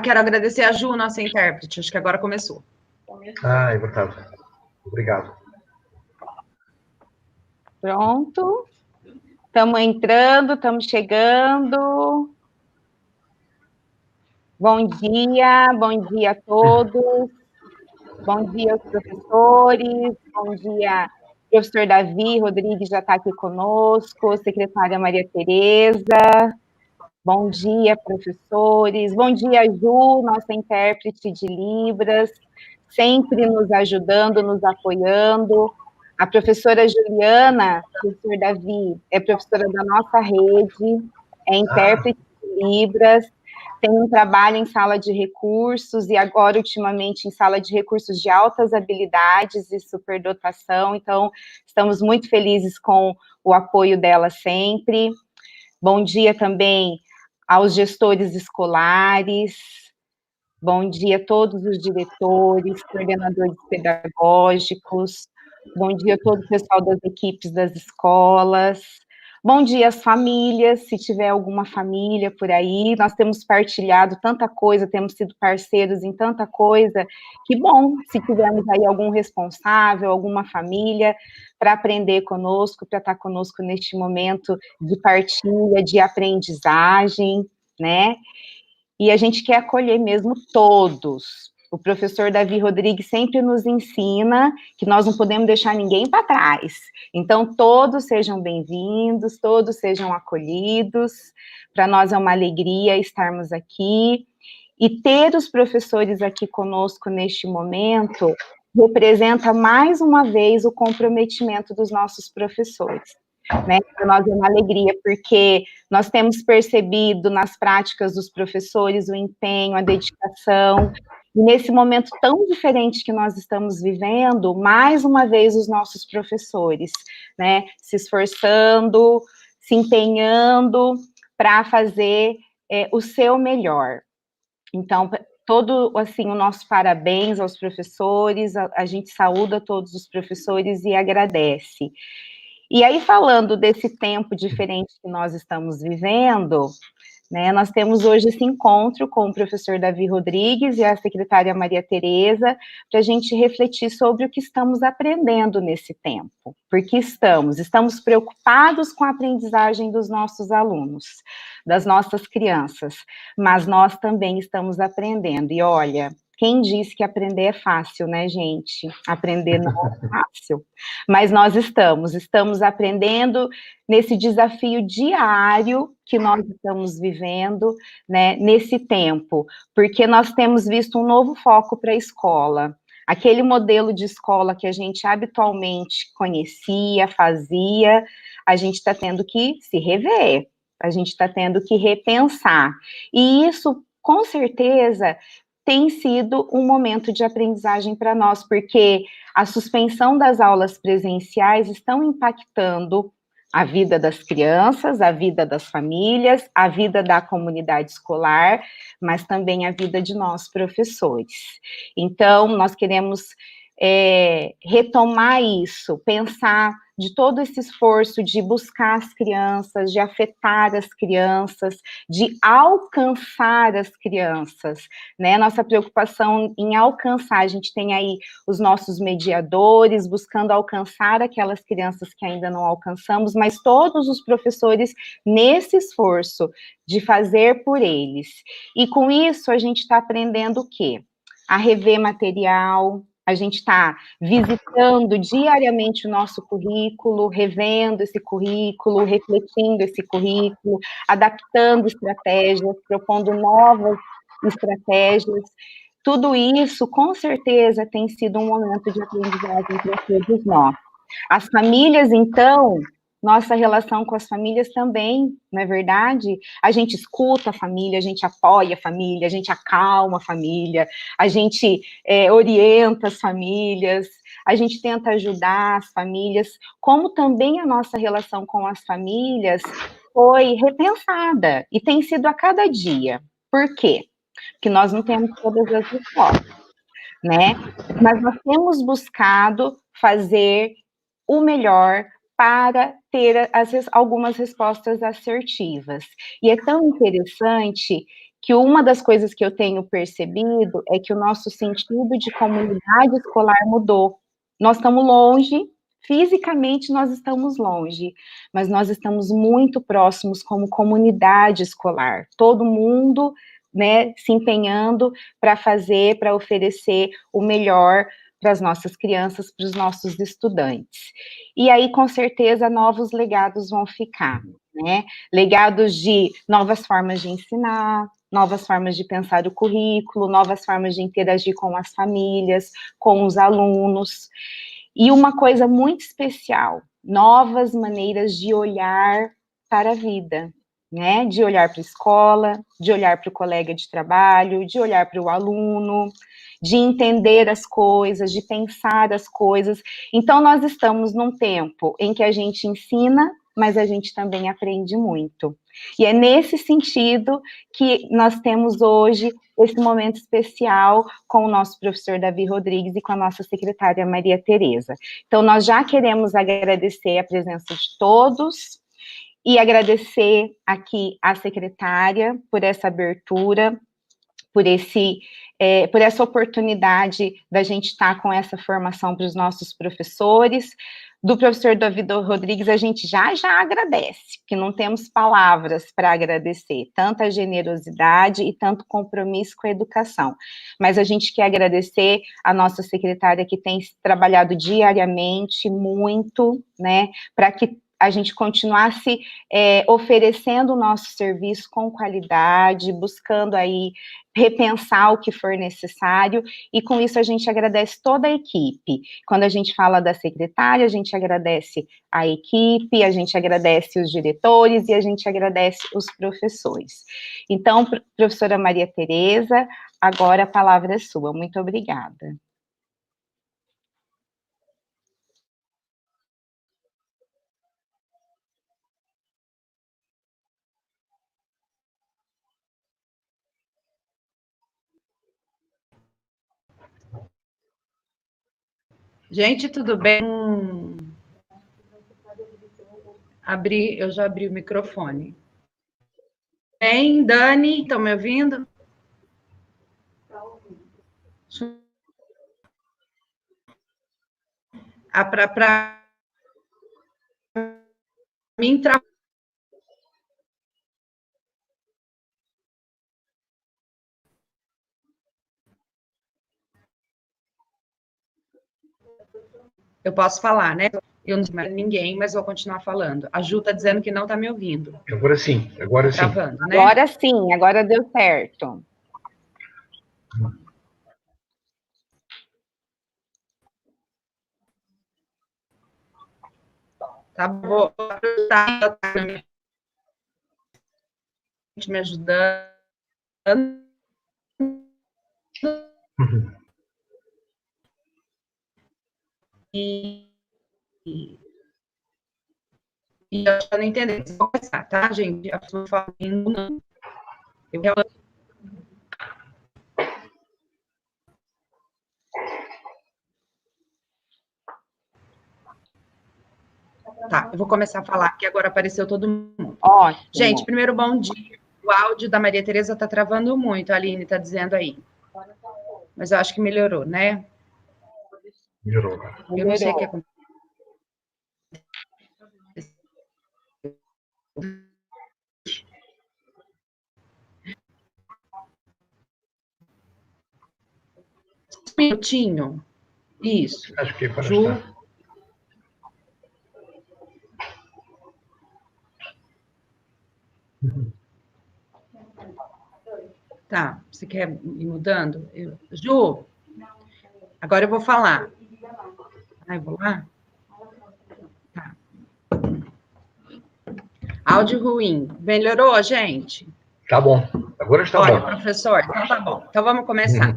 Quero agradecer a Ju, nossa intérprete. Acho que agora começou. É verdade. Obrigado. Pronto. Estamos entrando, estamos chegando. Bom dia a todos. Bom dia aos professores. Bom dia, professor Davi Rodrigues já está aqui conosco, secretária Maria Tereza. Bom dia, professores. Bom dia, Ju, nossa intérprete de Libras, sempre nos ajudando, nos apoiando. A professora Juliana, professor Davi, é professora da nossa rede, é intérprete de Libras, tem um trabalho em sala de recursos e agora, ultimamente, em sala de recursos de altas habilidades e superdotação. Então, estamos muito felizes com o apoio dela sempre. Bom dia também aos gestores escolares, bom dia a todos os diretores, coordenadores pedagógicos, bom dia a todo o pessoal das equipes das escolas, bom dia às famílias, se tiver alguma família por aí, nós temos partilhado tanta coisa, temos sido parceiros em tanta coisa, que bom se tivermos aí algum responsável, alguma família, para aprender conosco, para estar conosco neste momento de partilha, de aprendizagem, né? E a gente quer acolher mesmo todos. O professor Davi Rodrigues sempre nos ensina que nós não podemos deixar ninguém para trás. Então, todos sejam bem-vindos, todos sejam acolhidos. Para nós é uma alegria estarmos aqui. E ter os professores aqui conosco neste momento representa mais uma vez o comprometimento dos nossos professores. Né? Para nós é uma alegria, porque nós temos percebido nas práticas dos professores o empenho, a dedicação, e nesse momento tão diferente que nós estamos vivendo, mais uma vez os nossos professores, né, se esforçando, se empenhando para fazer o seu melhor. Então, todo, assim, o nosso parabéns aos professores, a gente saúda todos os professores e agradece. E aí, falando desse tempo diferente que nós estamos vivendo, né, nós temos hoje esse encontro com o professor Davi Rodrigues e a secretária Maria Tereza, para a gente refletir sobre o que estamos aprendendo nesse tempo. Porque estamos preocupados com a aprendizagem dos nossos alunos, das nossas crianças, mas nós também estamos aprendendo. E olha, quem disse que aprender é fácil, né, gente? Aprender não é fácil. Mas nós estamos aprendendo nesse desafio diário que nós estamos vivendo, né, nesse tempo, porque nós temos visto um novo foco para a escola. Aquele modelo de escola que a gente habitualmente conhecia, fazia, a gente está tendo que se rever, a gente está tendo que repensar. E isso, com certeza, tem sido um momento de aprendizagem para nós, porque a suspensão das aulas presenciais estão impactando a vida das crianças, a vida das famílias, a vida da comunidade escolar, mas também a vida de nós, professores. Então, nós queremos retomar isso, pensar de todo esse esforço de buscar as crianças, de afetar as crianças, de alcançar as crianças, né? Nossa preocupação em alcançar, a gente tem aí os nossos mediadores, buscando alcançar aquelas crianças que ainda não alcançamos, mas todos os professores nesse esforço de fazer por eles. E com isso, a gente está aprendendo o quê? A rever material, a gente está visitando diariamente o nosso currículo, revendo esse currículo, refletindo esse currículo, adaptando estratégias, propondo novas estratégias. Tudo isso, com certeza, tem sido um momento de aprendizagem para todos nós. As famílias, então, nossa relação com as famílias também, não é verdade? A gente escuta a família, a gente apoia a família, a gente acalma a família, a gente orienta as famílias, a gente tenta ajudar as famílias, como também a nossa relação com as famílias foi repensada e tem sido a cada dia. Por quê? Porque nós não temos todas as respostas, né? Mas nós temos buscado fazer o melhor para ter algumas respostas assertivas. E é tão interessante que uma das coisas que eu tenho percebido é que o nosso sentido de comunidade escolar mudou. Nós estamos longe, fisicamente nós estamos longe, mas nós estamos muito próximos como comunidade escolar. Todo mundo, né, se empenhando para oferecer o melhor para as nossas crianças, para os nossos estudantes. E aí, com certeza, novos legados vão ficar, né? Legados de novas formas de ensinar, novas formas de pensar o currículo, novas formas de interagir com as famílias, com os alunos. E uma coisa muito especial, novas maneiras de olhar para a vida, né? De olhar para a escola, de olhar para o colega de trabalho, de olhar para o aluno, de entender as coisas, de pensar as coisas. Então, nós estamos num tempo em que a gente ensina, mas a gente também aprende muito. E é nesse sentido que nós temos hoje esse momento especial com o nosso professor Davi Rodrigues e com a nossa secretária Maria Tereza. Então, nós já queremos agradecer a presença de todos e agradecer aqui à secretária por essa abertura, por essa oportunidade da gente estar com essa formação para os nossos professores. Do professor Davi Rodrigues, a gente já agradece, que não temos palavras para agradecer, tanta generosidade e tanto compromisso com a educação. Mas a gente quer agradecer a nossa secretária, que tem trabalhado diariamente muito, né, para que a gente continuasse oferecendo o nosso serviço com qualidade, buscando aí repensar o que for necessário, e com isso a gente agradece toda a equipe. Quando a gente fala da secretária, a gente agradece a equipe, a gente agradece os diretores e a gente agradece os professores. Então, professora Maria Tereza, agora a palavra é sua. Muito obrigada. Gente, tudo bem? Eu já abri o microfone. Bem, Dani, estão me ouvindo? Para mim, eu posso falar, né? Eu não sei ninguém, mas vou continuar falando. A Ju está dizendo que não está me ouvindo. Agora sim, agora sim. Travando, né? Agora sim, agora deu certo. Tá bom, tá me ajudando. E eu já não entendi. Vou começar, tá, gente? A pessoa falando, não. Tá, eu vou começar a falar, porque agora apareceu todo mundo. Ótimo. Gente, primeiro, bom dia. O áudio da Maria Tereza está travando muito, a Aline está dizendo aí. Mas eu acho que melhorou, né? Melhorou. Eu não sei o que aconteceu. Um minutinho. Isso. Acho que para Ju. estar. Tá, você quer ir mudando? Ju, agora eu vou falar. Ai, vou lá? Tá. Áudio ruim. Melhorou, gente? Tá bom. Agora está Olha, bom. professor, então tá bom. Então vamos começar.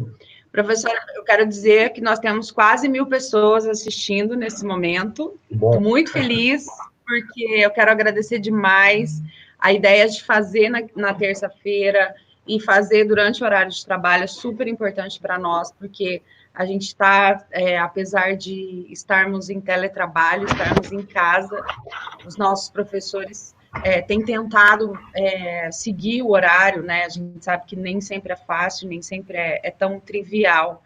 Professor, eu quero dizer que nós temos quase 1000 pessoas assistindo nesse momento. Estou muito feliz, porque eu quero agradecer demais a ideia de fazer na terça-feira e fazer durante o horário de trabalho é super importante para nós, porque a gente está, apesar de estarmos em teletrabalho, estarmos em casa, os nossos professores tem tentado seguir o horário, né? A gente sabe que nem sempre é fácil, nem sempre é tão trivial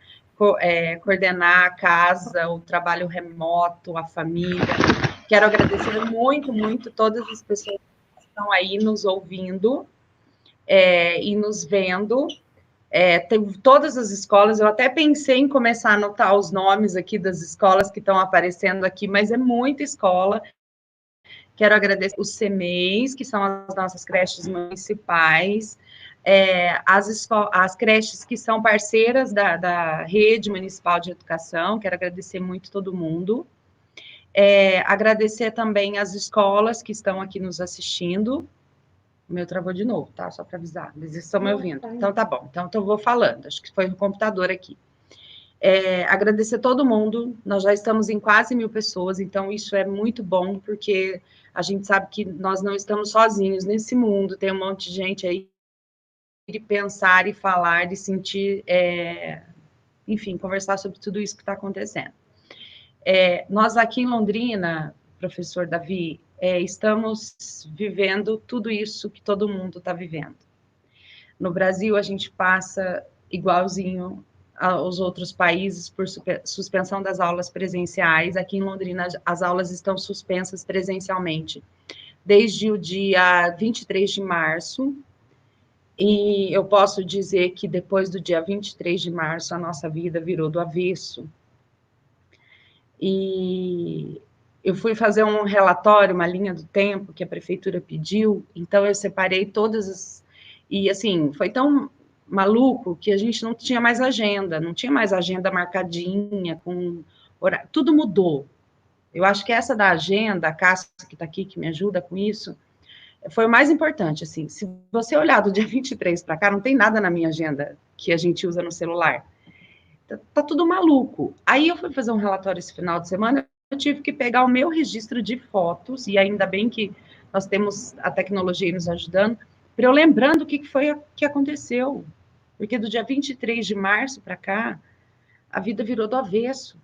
coordenar a casa, o trabalho remoto, a família. Quero agradecer muito, muito todas as pessoas que estão aí nos ouvindo e nos vendo. Tem todas as escolas, eu até pensei em começar a anotar os nomes aqui das escolas que estão aparecendo aqui, mas é muita escola. Quero agradecer os CMEs, que são as nossas creches municipais, as creches que são parceiras da Rede Municipal de Educação, quero agradecer muito todo mundo. Agradecer também as escolas que estão aqui nos assistindo. O meu travou de novo, tá? Só para avisar, eles estão me ouvindo. Então, tá bom. Então, eu vou falando. Acho que foi no computador aqui. Agradecer todo mundo. Nós já estamos em quase 1.000 pessoas, então isso é muito bom, porque a gente sabe que nós não estamos sozinhos nesse mundo. Tem um monte de gente aí de pensar e falar, de sentir, enfim, conversar sobre tudo isso que está acontecendo. Nós aqui em Londrina, professor Davi, estamos vivendo tudo isso que todo mundo está vivendo. No Brasil, a gente passa igualzinho aos outros países por suspensão das aulas presenciais. Aqui em Londrina, as aulas estão suspensas presencialmente desde o dia 23 de março, e eu posso dizer que depois do dia 23 de março, a nossa vida virou do avesso. E eu fui fazer um relatório, uma linha do tempo que a prefeitura pediu, então eu separei todas as... E, assim, foi tão maluco que a gente não tinha mais agenda, não tinha mais agenda marcadinha, com horário, tudo mudou. Eu acho que essa da agenda, a Cássia que está aqui, que me ajuda com isso, foi o mais importante, assim, se você olhar do dia 23 para cá, não tem nada na minha agenda que a gente usa no celular. Tá tudo maluco. Aí eu fui fazer um relatório esse final de semana, eu tive que pegar o meu registro de fotos, e ainda bem que nós temos a tecnologia nos ajudando, para eu lembrando o que foi que aconteceu. Porque do dia 23 de março para cá, a vida virou do avesso,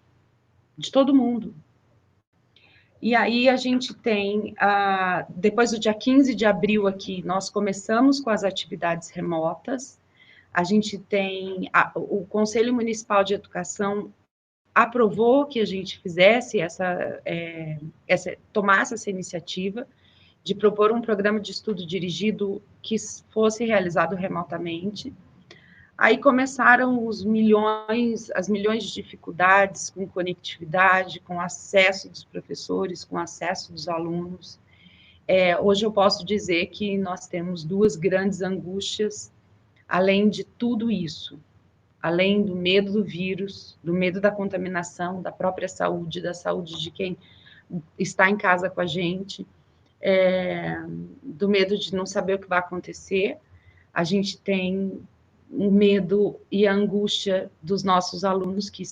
de todo mundo. E aí a gente tem, depois do dia 15 de abril aqui, nós começamos com as atividades remotas. A gente tem, o Conselho Municipal de Educação aprovou que a gente fizesse tomasse essa iniciativa de propor um programa de estudo dirigido que fosse realizado remotamente. Aí começaram as milhões de dificuldades com conectividade, com acesso dos professores, com acesso dos alunos. Hoje eu posso dizer que nós temos duas grandes angústias, além de tudo isso, além do medo do vírus, do medo da contaminação, da própria saúde, da saúde de quem está em casa com a gente, do medo de não saber o que vai acontecer. A gente tem o medo e a angústia dos nossos alunos que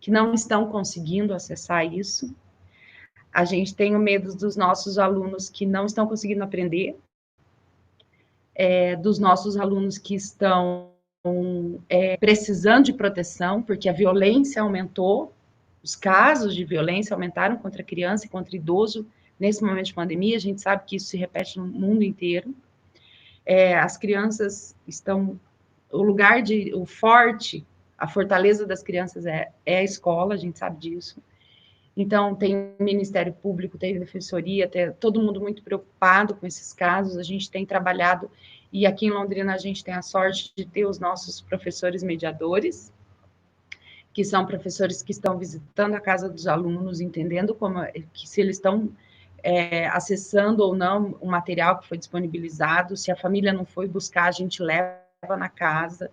não estão conseguindo acessar isso. A gente tem o medo dos nossos alunos que não estão conseguindo aprender, dos nossos alunos que estão precisando de proteção, porque a violência aumentou, os casos de violência aumentaram contra criança e contra idoso nesse momento de pandemia. A gente sabe que isso se repete no mundo inteiro. As crianças estão... a fortaleza das crianças é a escola, a gente sabe disso. Então, tem o Ministério Público, tem a Defensoria, tem todo mundo muito preocupado com esses casos. A gente tem trabalhado, e aqui em Londrina a gente tem a sorte de ter os nossos professores mediadores, que são professores que estão visitando a casa dos alunos, entendendo se eles estão acessando ou não o material que foi disponibilizado. Se a família não foi buscar, a gente leva na casa.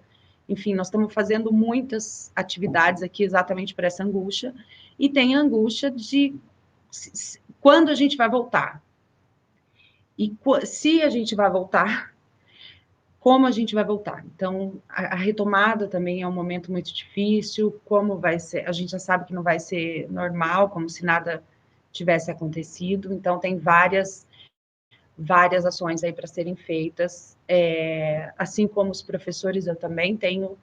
Enfim, nós estamos fazendo muitas atividades aqui exatamente por essa angústia, e tem a angústia de quando a gente vai voltar. E se a gente vai voltar, como a gente vai voltar? Então, a retomada também é um momento muito difícil. Como vai ser? A gente já sabe que não vai ser normal, como se nada tivesse acontecido. Então, tem várias ações aí para serem feitas. Assim como os professores, eu também tenho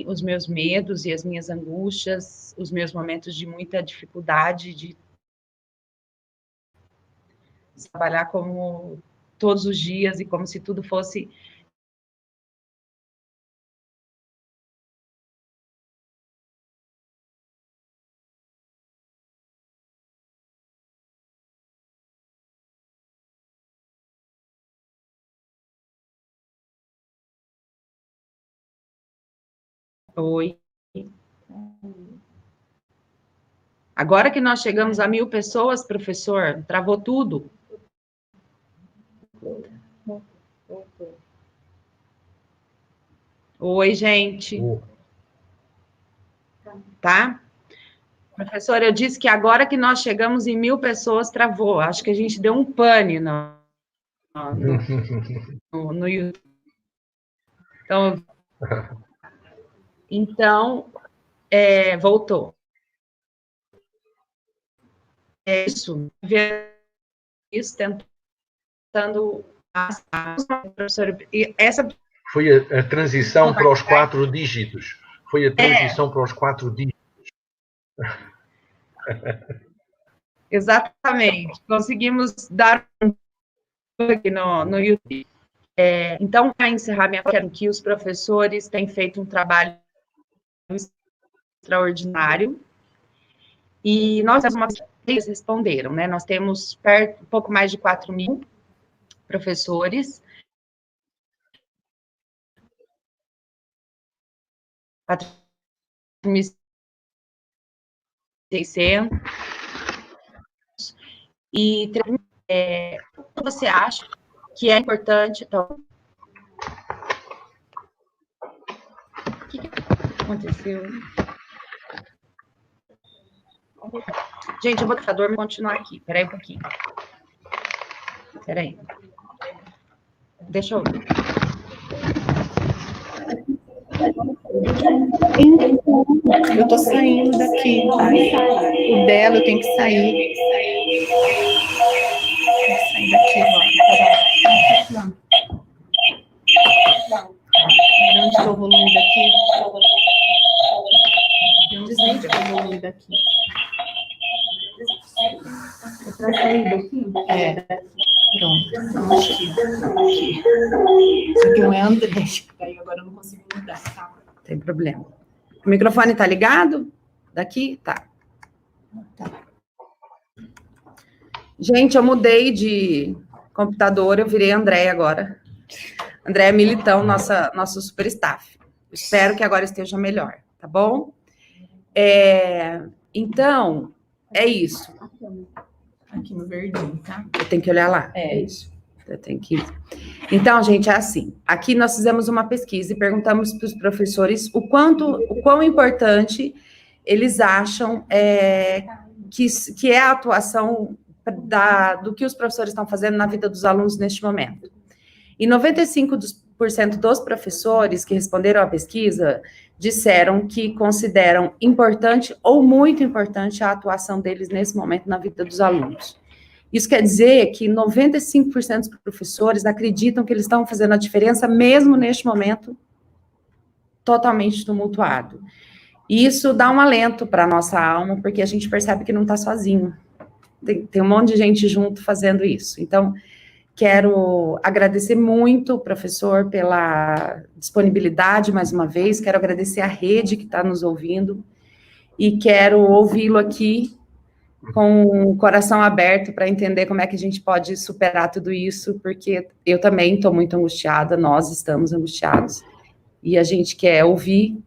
os meus medos e as minhas angústias, os meus momentos de muita dificuldade, trabalhar como todos os dias e como se tudo fosse... Oi. Agora que nós chegamos a 1.000 pessoas, professor, travou tudo. Oi, gente. Tá? Professor, eu disse que agora que nós chegamos em 1.000 pessoas, travou. Acho que a gente deu um pane no YouTube. Então voltou. É isso. Isso, tentando... Professor, essa... Foi a transição para os 4 dígitos. Foi a transição para os 4 dígitos. Exatamente. Conseguimos dar um aqui no YouTube. Então, para encerrar minha quero que os professores têm feito um trabalho extraordinário. E nós eles responderam, né? Nós temos um pouco mais de 4.000 professores. 4.600. E o que você acha que é importante? Então, o que aconteceu? Gente, o computador vai continuar aqui. Espera aí um pouquinho. Espera aí. Deixa eu... Eu tô saindo daqui. O dela eu tenho que sair. Vou sair daqui agora. Onde está o volume daqui? Desliga o volume daqui. É para sair daqui? Pronto. Aqui. Isso aqui não é André. Daí agora eu não consigo mudar, tá? Não tem problema. O microfone tá ligado? Daqui? Tá. Gente, eu mudei de computador, eu virei André agora. André Militão, nosso super staff. Espero que agora esteja melhor, tá bom? Então, é isso. Aqui no verdinho, tá? Eu tenho que olhar lá. É isso. Eu tenho que... Então, gente, é assim. Aqui nós fizemos uma pesquisa e perguntamos para os professores o quão importante eles acham que é a atuação do que os professores estão fazendo na vida dos alunos neste momento. E 95% dos professores que responderam à pesquisa disseram que consideram importante ou muito importante a atuação deles nesse momento na vida dos alunos. Isso quer dizer que 95% dos professores acreditam que eles estão fazendo a diferença mesmo neste momento totalmente tumultuado. E isso dá um alento para a nossa alma, porque a gente percebe que não está sozinho. Tem um monte de gente junto fazendo isso. Então, quero agradecer muito, professor, pela disponibilidade, mais uma vez. Quero agradecer a rede que está nos ouvindo. E quero ouvi-lo aqui com o coração aberto para entender como é que a gente pode superar tudo isso, porque eu também estou muito angustiada, nós estamos angustiados. E a gente quer ouvir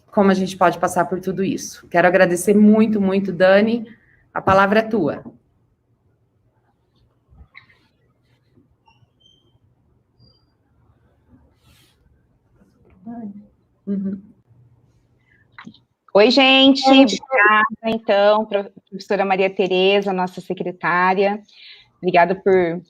como a gente pode passar por tudo isso. Quero agradecer muito, muito, Dani. A palavra é tua. Uhum. Oi, gente. Obrigada, então, professora Maria Tereza, nossa secretária. Obrigada por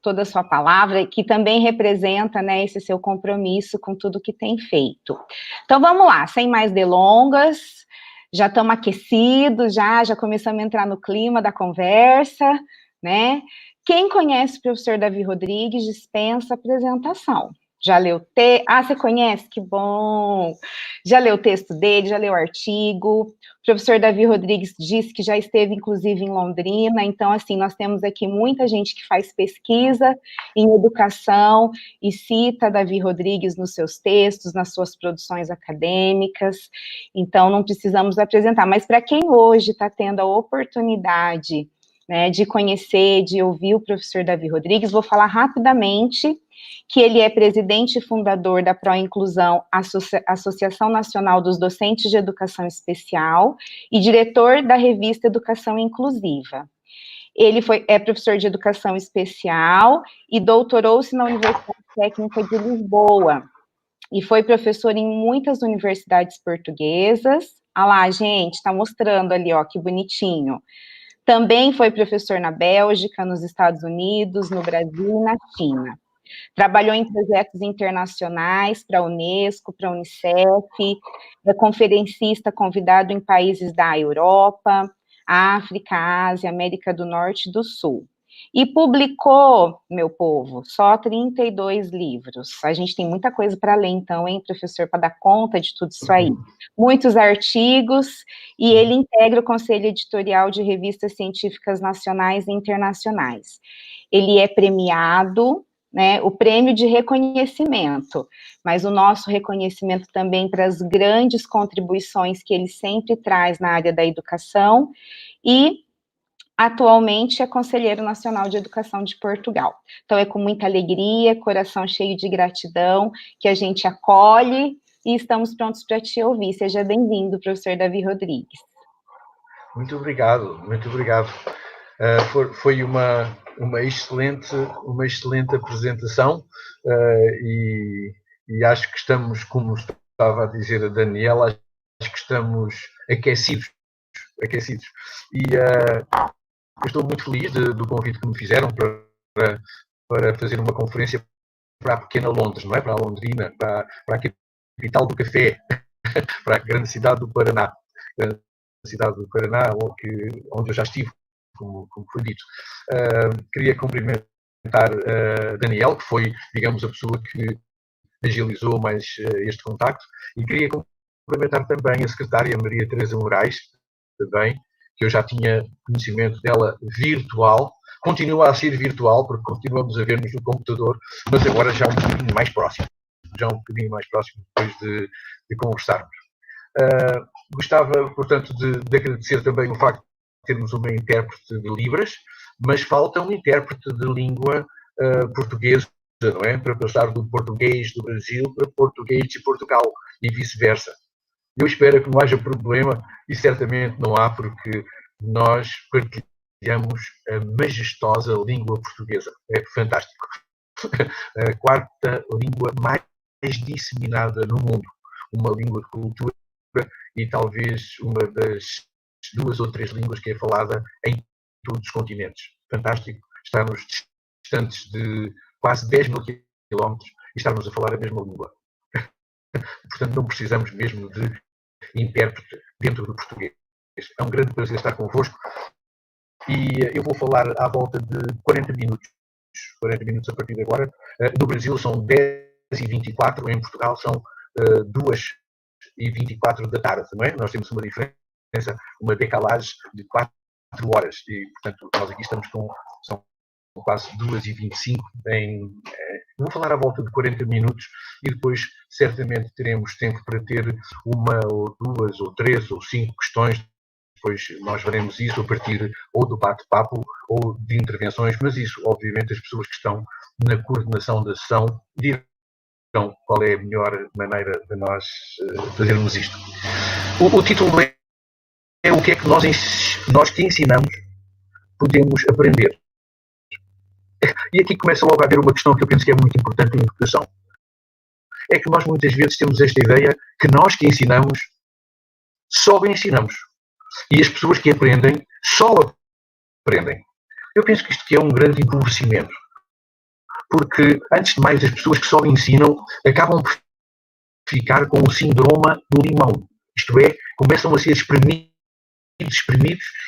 toda a sua palavra, que também representa, né, esse seu compromisso com tudo que tem feito. Então, vamos lá, sem mais delongas, já estamos aquecidos, já começamos a entrar no clima da conversa, né? Quem conhece o professor Davi Rodrigues dispensa apresentação, Já leu você conhece? Que bom! Já leu o texto dele, já leu o artigo. O professor Davi Rodrigues disse que já esteve, inclusive, em Londrina. Então, assim, nós temos aqui muita gente que faz pesquisa em educação e cita Davi Rodrigues nos seus textos, nas suas produções acadêmicas. Então, não precisamos apresentar. Mas para quem hoje está tendo a oportunidade, né, de conhecer, de ouvir o professor Davi Rodrigues, vou falar rapidamente que ele é presidente e fundador da Pró-Inclusão, Associação Nacional dos Docentes de Educação Especial, e diretor da revista Educação Inclusiva. Ele é professor de Educação Especial e doutorou-se na Universidade Técnica de Lisboa, e foi professor em muitas universidades portuguesas. Ah lá, gente, está mostrando ali, ó, que bonitinho. Também foi professor na Bélgica, nos Estados Unidos, no Brasil e na China. Trabalhou em projetos internacionais para a Unesco, para a Unicef, é conferencista convidado em países da Europa, África, Ásia, América do Norte e do Sul. E publicou, meu povo, só 32 livros. A gente tem muita coisa para ler, então, hein, professor, para dar conta de tudo isso aí. Muitos artigos, e ele integra o Conselho Editorial de Revistas Científicas Nacionais e Internacionais. Ele é premiado, né, o prêmio de reconhecimento, mas o nosso reconhecimento também para as grandes contribuições que ele sempre traz na área da educação, e atualmente é Conselheiro Nacional de Educação de Portugal. Então é com muita alegria, coração cheio de gratidão, que a gente acolhe e estamos prontos para te ouvir. Seja bem-vindo, professor Davi Rodrigues. Muito obrigado, muito obrigado. Foi uma excelente apresentação e acho que estamos, como estava a dizer a Daniela, acho que estamos aquecidos. E eu estou muito feliz do convite que me fizeram para fazer uma conferência para a pequena Londres, não é? Para a Londrina, para a capital do café, para a grande cidade do Paraná. Onde eu já estive, como foi dito. Queria cumprimentar Daniel, que foi, digamos, a pessoa que agilizou mais este contacto, e queria cumprimentar também a secretária Maria Teresa Moraes, também, que eu já tinha conhecimento dela virtual, continua a ser virtual, porque continuamos a ver-nos no computador, mas agora já um bocadinho mais próximo, depois de conversarmos. Gostava, portanto, de agradecer também o facto de termos uma intérprete de Libras, mas falta um intérprete de língua portuguesa, não é? Para passar do português do Brasil para português de Portugal e vice-versa. Eu espero que não haja problema, e certamente não há, porque nós partilhamos a majestosa língua portuguesa. É fantástico. A quarta língua mais disseminada no mundo. Uma língua de cultura e talvez uma das 2 ou 3 línguas que é falada em todos os continentes. Fantástico. Estarmos distantes de quase 10 mil quilómetros e estarmos a falar a mesma língua. Portanto, não precisamos mesmo de intérprete dentro do português. É um grande prazer estar convosco e eu vou falar à volta de 40 minutos. 40 minutos a partir de agora. No Brasil são 10h24, em Portugal são 2h24 da tarde, não é? Nós temos uma diferença, uma decalagem de 4 horas e, portanto, nós aqui estamos são quase 2h25. Vou falar à volta de 40 minutos e depois certamente teremos tempo para ter 1 ou 2 ou 3 ou 5 questões. Depois nós veremos isso a partir ou do bate-papo ou de intervenções, mas isso, obviamente, as pessoas que estão na coordenação da sessão dirão qual é a melhor maneira de nós fazermos isto. O título é o que é que nós que ensinamos podemos aprender. E aqui começa logo a haver uma questão que eu penso que é muito importante em educação. É que nós muitas vezes temos esta ideia que nós que ensinamos só ensinamos. E as pessoas que aprendem só aprendem. Eu penso que isto aqui é um grande empobrecimento. Porque, antes de mais, as pessoas que só ensinam acabam por ficar com o síndrome do limão. Isto é, começam a ser espremidos,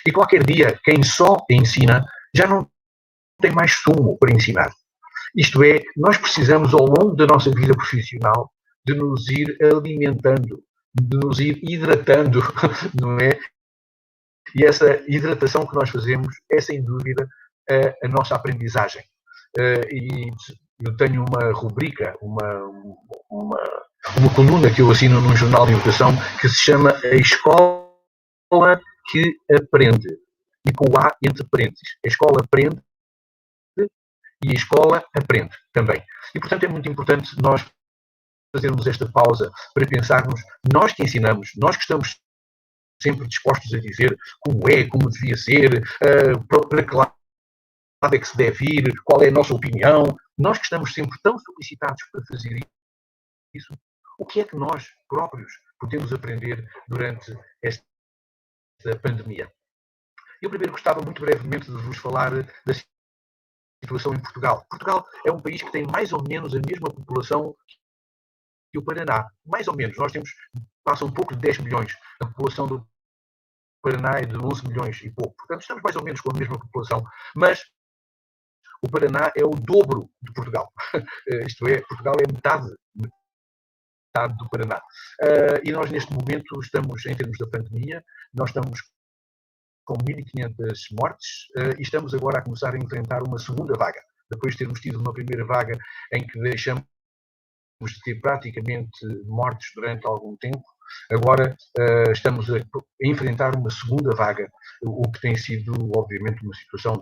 e qualquer dia quem só ensina já não tem mais sumo para ensinar. Isto é, nós precisamos, ao longo da nossa vida profissional, de nos ir alimentando, de nos ir hidratando, não é? E essa hidratação que nós fazemos é, sem dúvida, a nossa aprendizagem. E eu tenho uma rubrica, uma coluna que eu assino num jornal de educação que se chama A Escola que Aprende. E com o A entre parênteses. A escola aprende e a escola aprende também. E, portanto, é muito importante nós fazermos esta pausa para pensarmos, nós que ensinamos, nós que estamos sempre dispostos a dizer como é, como devia ser, para que lado é que se deve ir, qual é a nossa opinião, nós que estamos sempre tão solicitados para fazer isso, o que é que nós próprios podemos aprender durante esta pandemia? Eu primeiro gostava muito brevemente de vos falar da situação em Portugal. Portugal é um país que tem mais ou menos a mesma população que o Paraná. Mais ou menos. Nós passa um pouco de 10 milhões. A população do Paraná é de 11 milhões e pouco. Portanto, estamos mais ou menos com a mesma população. Mas o Paraná é o dobro de Portugal. Isto é, Portugal é metade do Paraná. E nós, neste momento, estamos, em termos da pandemia, nós estamos com 1.500 mortes e estamos agora a começar a enfrentar uma segunda vaga. Depois de termos tido uma primeira vaga em que deixamos de ter praticamente mortes durante algum tempo, agora estamos a enfrentar uma segunda vaga, o que tem sido, obviamente, uma situação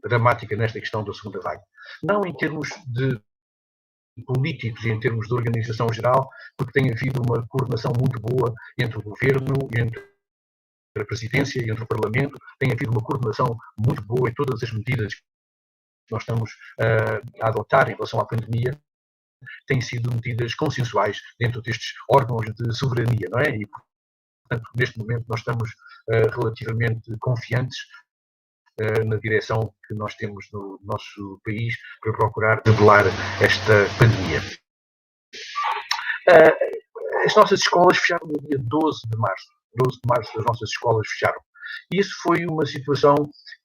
dramática nesta questão da segunda vaga. Não em termos de políticos e em termos de organização geral, porque tem havido uma coordenação muito boa entre o governo, entre a presidência e entre o Parlamento, tem havido uma coordenação muito boa em todas as medidas que nós estamos a adotar em relação à pandemia, têm sido medidas consensuais dentro destes órgãos de soberania, não é? E, portanto, neste momento nós estamos relativamente confiantes na direção que nós temos no nosso país para procurar debelar esta pandemia. As nossas escolas fecharam no dia 12 de março. 12 de março as nossas escolas fecharam. E isso foi uma situação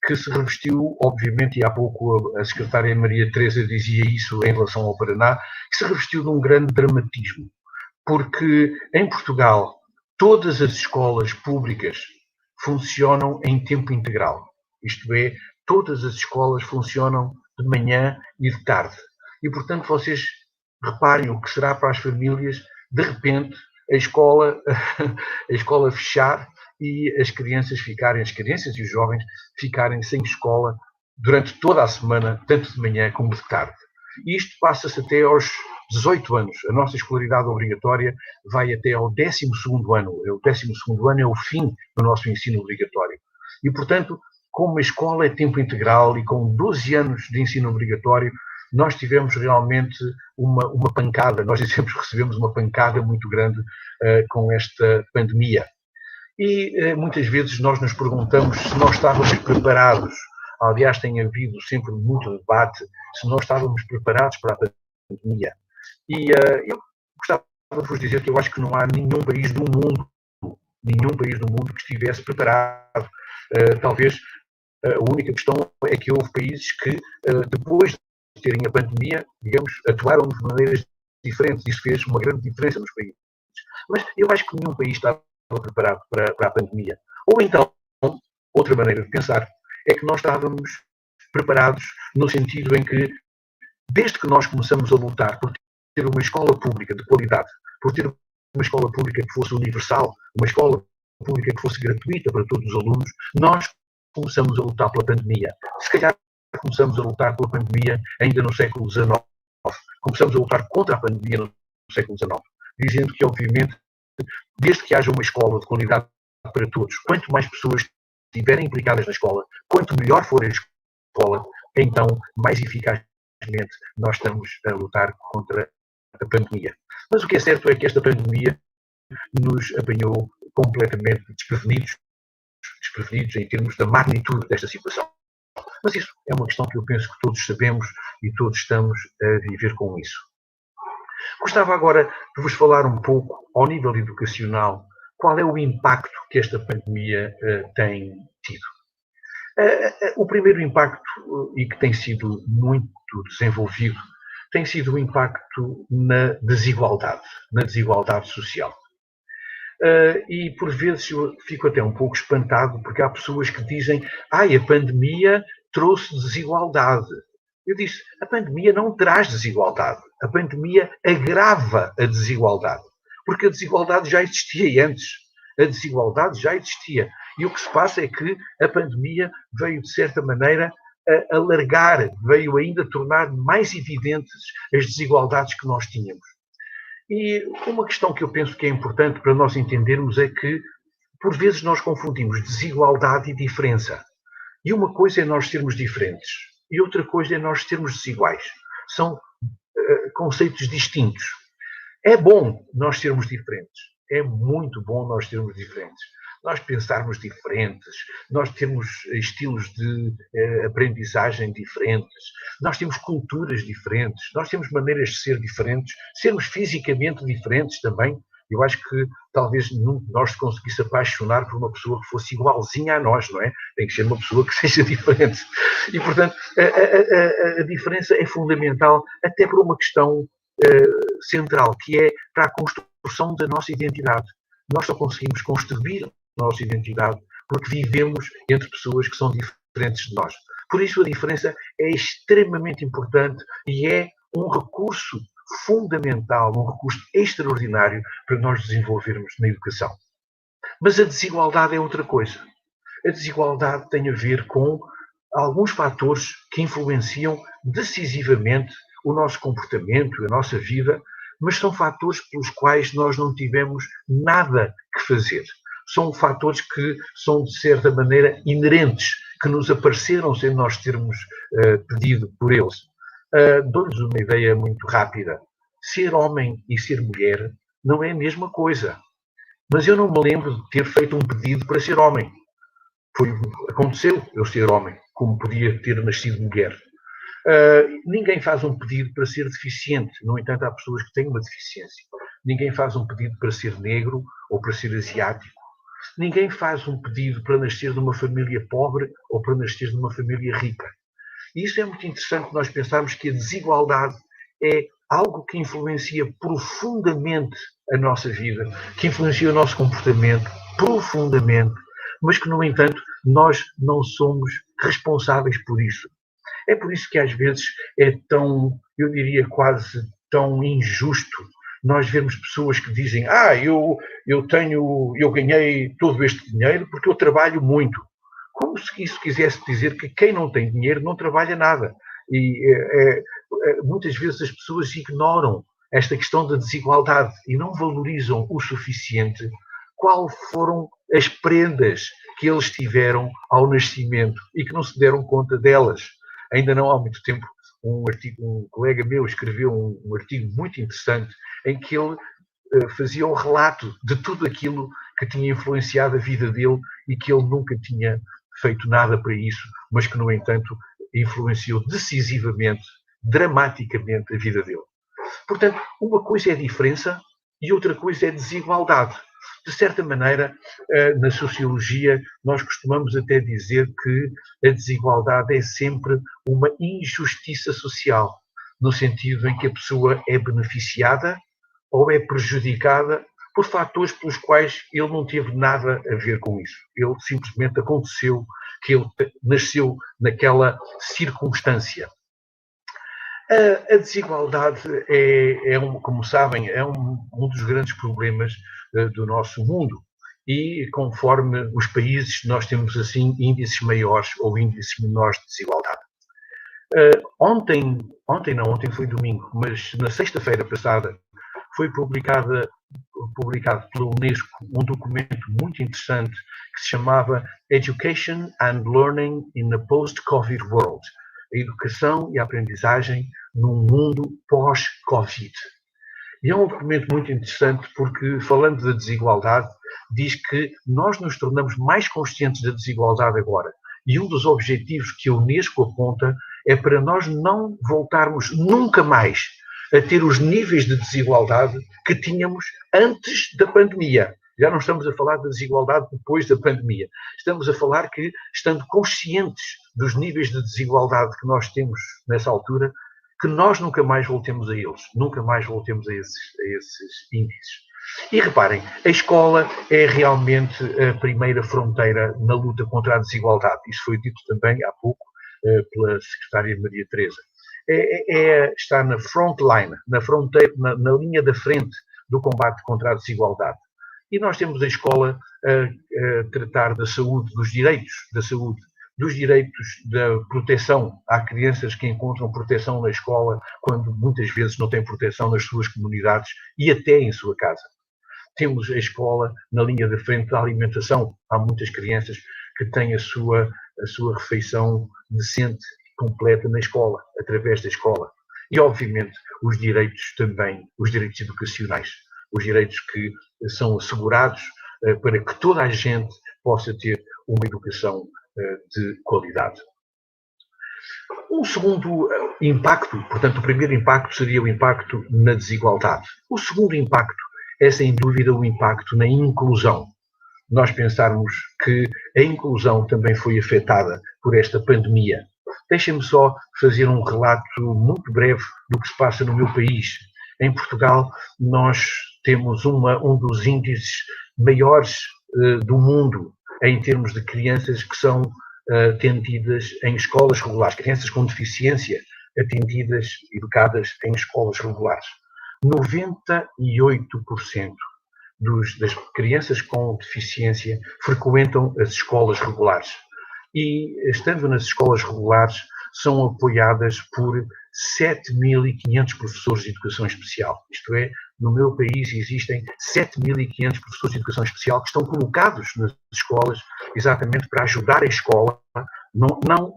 que se revestiu, obviamente, e há pouco a secretária Maria Teresa dizia isso em relação ao Paraná, que se revestiu de um grande dramatismo. Porque em Portugal todas as escolas públicas funcionam em tempo integral. Isto é, todas as escolas funcionam de manhã e de tarde. E, portanto, vocês reparem o que será para as famílias, de repente, a escola fechar e as crianças e os jovens ficarem sem escola durante toda a semana, tanto de manhã como de tarde. E isto passa-se até aos 18 anos. A nossa escolaridade obrigatória vai até ao 12º ano. O 12º ano é o fim do nosso ensino obrigatório. E, portanto, como a escola é tempo integral e com 12 anos de ensino obrigatório, nós tivemos realmente uma pancada, nós dizemos que recebemos uma pancada muito grande com esta pandemia. E muitas vezes nós nos perguntamos se nós estávamos preparados. Aliás, tem havido sempre muito debate se nós estávamos preparados para a pandemia. E eu gostava de vos dizer que eu acho que não há nenhum país do mundo que estivesse preparado. Talvez a única questão é que houve países que, depois de terem a pandemia, digamos, atuaram de maneiras diferentes. Isso fez uma grande diferença nos países. Mas eu acho que nenhum país estava preparado para a pandemia. Ou então, outra maneira de pensar é que nós estávamos preparados no sentido em que, desde que nós começamos a lutar por ter uma escola pública de qualidade, por ter uma escola pública que fosse universal, uma escola pública que fosse gratuita para todos os alunos, nós começamos a lutar pela pandemia. Se calhar começamos a lutar pela pandemia ainda no século XIX. Começamos a lutar contra a pandemia no século XIX, dizendo que, obviamente, desde que haja uma escola de qualidade para todos, quanto mais pessoas estiverem implicadas na escola, quanto melhor for a escola, então mais eficazmente nós estamos a lutar contra a pandemia. Mas o que é certo é que esta pandemia nos apanhou completamente desprevenidos em termos da magnitude desta situação. Mas isso é uma questão que eu penso que todos sabemos e todos estamos a viver com isso. Gostava agora de vos falar um pouco, ao nível educacional, qual é o impacto que esta pandemia tem tido. O primeiro impacto, e que tem sido muito desenvolvido, tem sido o impacto na desigualdade social. E por vezes eu fico até um pouco espantado, porque há pessoas que dizem: a pandemia trouxe desigualdade. Eu disse: a pandemia não traz desigualdade, a pandemia agrava a desigualdade, porque a desigualdade já existia antes. A desigualdade já existia. E o que se passa é que a pandemia veio, de certa maneira, alargar, veio ainda tornar mais evidentes as desigualdades que nós tínhamos. E uma questão que eu penso que é importante para nós entendermos é que, por vezes, nós confundimos desigualdade e diferença. E uma coisa é nós sermos diferentes, e outra coisa é nós sermos desiguais. São conceitos distintos. É bom nós sermos diferentes. É muito bom nós sermos diferentes. Nós pensarmos diferentes, nós temos estilos de aprendizagem diferentes, nós temos culturas diferentes, nós temos maneiras de ser diferentes, sermos fisicamente diferentes também. Eu acho que talvez nenhum de nós se conseguisse apaixonar por uma pessoa que fosse igualzinha a nós, não é? Tem que ser uma pessoa que seja diferente. E, portanto, a diferença é fundamental até por uma questão central, que é para a construção da nossa identidade. Nós só conseguimos construir a nossa identidade porque vivemos entre pessoas que são diferentes de nós. Por isso a diferença é extremamente importante e é um recurso fundamental, um recurso extraordinário para nós desenvolvermos na educação. Mas a desigualdade é outra coisa. A desigualdade tem a ver com alguns fatores que influenciam decisivamente o nosso comportamento, a nossa vida, mas são fatores pelos quais nós não tivemos nada que fazer. São fatores que são, de certa maneira, inerentes, que nos apareceram sem nós termos pedido por eles. Dou-lhes uma ideia muito rápida. Ser homem e ser mulher não é a mesma coisa. Mas eu não me lembro de ter feito um pedido para ser homem. Aconteceu eu ser homem, como podia ter nascido mulher. Ninguém faz um pedido para ser deficiente. No entanto, há pessoas que têm uma deficiência. Ninguém faz um pedido para ser negro ou para ser asiático. Ninguém faz um pedido para nascer de uma família pobre ou para nascer de uma família rica. E isso é muito interessante nós pensarmos que a desigualdade é algo que influencia profundamente a nossa vida, que influencia o nosso comportamento profundamente, mas que, no entanto, nós não somos responsáveis por isso. É por isso que às vezes é tão, eu diria quase tão injusto nós vermos pessoas que dizem: eu ganhei todo este dinheiro porque eu trabalho muito. Como se isso quisesse dizer que quem não tem dinheiro não trabalha nada. E muitas vezes as pessoas ignoram esta questão da desigualdade e não valorizam o suficiente qual foram as prendas que eles tiveram ao nascimento e que não se deram conta delas. Ainda não há muito tempo, um colega meu escreveu um artigo muito interessante em que ele fazia um relato de tudo aquilo que tinha influenciado a vida dele e que ele nunca tinha feito nada para isso, mas que, no entanto, influenciou decisivamente, dramaticamente a vida dele. Portanto, uma coisa é a diferença e outra coisa é a desigualdade. De certa maneira, na sociologia, nós costumamos até dizer que a desigualdade é sempre uma injustiça social, no sentido em que a pessoa é beneficiada ou é prejudicada por fatores pelos quais ele não teve nada a ver com isso. Ele simplesmente aconteceu que ele nasceu naquela circunstância. A desigualdade como sabem, é um dos grandes problemas do nosso mundo. E conforme os países, nós temos assim índices maiores ou índices menores de desigualdade. Ontem foi domingo, mas na sexta-feira passada foi publicado pela Unesco um documento muito interessante que se chamava Education and Learning in a Post-Covid World. A educação e a aprendizagem num mundo pós-Covid. E é um documento muito interessante porque, falando da desigualdade, diz que nós nos tornamos mais conscientes da desigualdade agora. E um dos objetivos que a Unesco aponta é para nós não voltarmos nunca mais a ter os níveis de desigualdade que tínhamos antes da pandemia. Já não estamos a falar da desigualdade depois da pandemia. Estamos a falar que, estando conscientes dos níveis de desigualdade que nós temos nessa altura, que nós nunca mais voltemos a eles. Nunca mais voltemos a esses índices. E reparem, a escola é realmente a primeira fronteira na luta contra a desigualdade. Isso foi dito também há pouco pela secretária Maria Teresa. Está na front line, na fronteira, na linha da frente do combate contra a desigualdade. E nós temos a escola a tratar da saúde, dos direitos da saúde, dos direitos da proteção. Há crianças que encontram proteção na escola quando muitas vezes não têm proteção nas suas comunidades e até em sua casa. Temos a escola na linha da frente da alimentação. Há muitas crianças que têm a sua refeição decente e completa na escola, através da escola. E, obviamente, os direitos também, os direitos educacionais, os direitos que são assegurados para que toda a gente possa ter uma educação de qualidade. Um segundo impacto, portanto, o primeiro impacto seria o impacto na desigualdade. O segundo impacto é, sem dúvida, o impacto na inclusão. Nós pensarmos que a inclusão também foi afetada por esta pandemia. Deixem-me só fazer um relato muito breve do que se passa no meu país. Em Portugal, nós temos um dos índices maiores do mundo em termos de crianças que são atendidas em escolas regulares, crianças com deficiência atendidas, educadas em escolas regulares. 98% das crianças com deficiência frequentam as escolas regulares. E, estando nas escolas regulares, são apoiadas por 7.500 professores de educação especial. Isto é, no meu país existem 7.500 professores de educação especial que estão colocados nas escolas exatamente para ajudar a escola.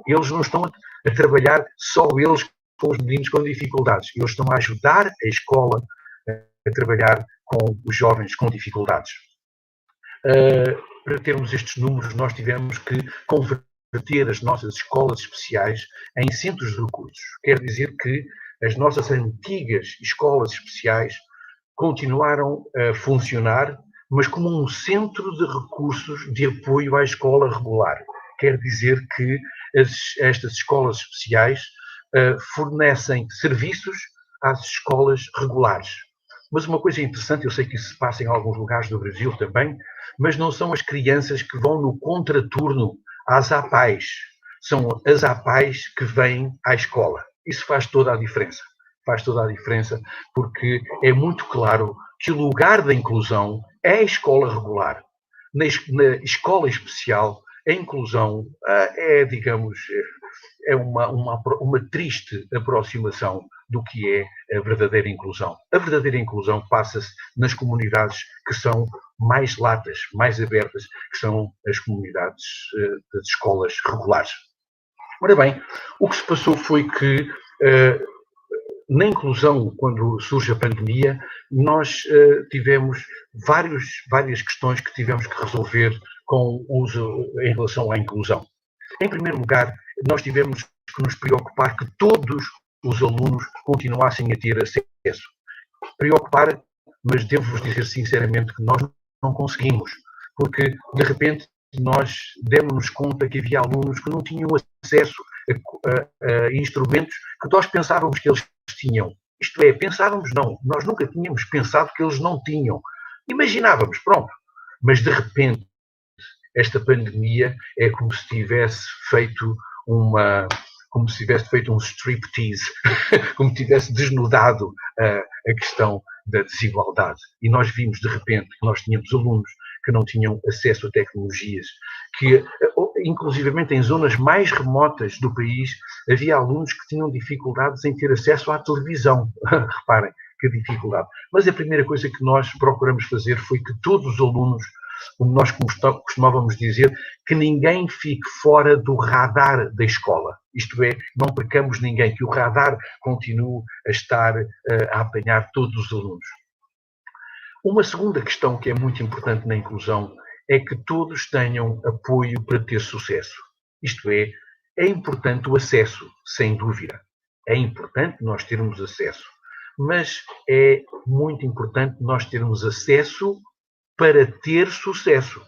Eles não estão a trabalhar só eles com os meninos com dificuldades. Eles estão a ajudar a escola a trabalhar com os jovens com dificuldades. Para termos estes números, nós tivemos que converter as nossas escolas especiais em centros de recursos. Quer dizer que as nossas antigas escolas especiais continuaram a funcionar, mas como um centro de recursos de apoio à escola regular. Quer dizer que estas escolas especiais fornecem serviços às escolas regulares. Mas uma coisa interessante, eu sei que isso se passa em alguns lugares do Brasil também, mas não são as crianças que vão no contraturno às APAES. São as APAES que vêm à escola. Isso faz toda a diferença. Faz toda a diferença porque é muito claro que o lugar da inclusão é a escola regular. Na escola especial, a inclusão é uma triste aproximação do que é a verdadeira inclusão. A verdadeira inclusão passa-se nas comunidades que são mais latas, mais abertas, que são as comunidades das escolas regulares. Ora bem, o que se passou foi que na inclusão, quando surge a pandemia, nós tivemos várias questões que tivemos que resolver em relação à inclusão. Em primeiro lugar, nós tivemos que nos preocupar que todos os alunos continuassem a ter acesso. Preocupar, mas devo-vos dizer sinceramente que nós não conseguimos, porque de repente nós demos-nos conta que havia alunos que não tinham acesso a instrumentos que nós pensávamos que eles tinham. Isto é, pensávamos não, nós nunca tínhamos pensado que eles não tinham. Imaginávamos, pronto, mas de repente esta pandemia é como se tivesse feito um striptease, como se tivesse desnudado a questão da desigualdade. E nós vimos, de repente, que nós tínhamos alunos que não tinham acesso a tecnologias, que, inclusivamente em zonas mais remotas do país, havia alunos que tinham dificuldades em ter acesso à televisão. Reparem, que dificuldade. Mas a primeira coisa que nós procuramos fazer foi que todos os alunos, como nós costumávamos dizer, que ninguém fique fora do radar da escola. Isto é, não percamos ninguém, que o radar continue a estar a apanhar todos os alunos. Uma segunda questão que é muito importante na inclusão é que todos tenham apoio para ter sucesso. Isto é importante o acesso, sem dúvida. É importante nós termos acesso. Mas é muito importante nós termos acesso para ter sucesso.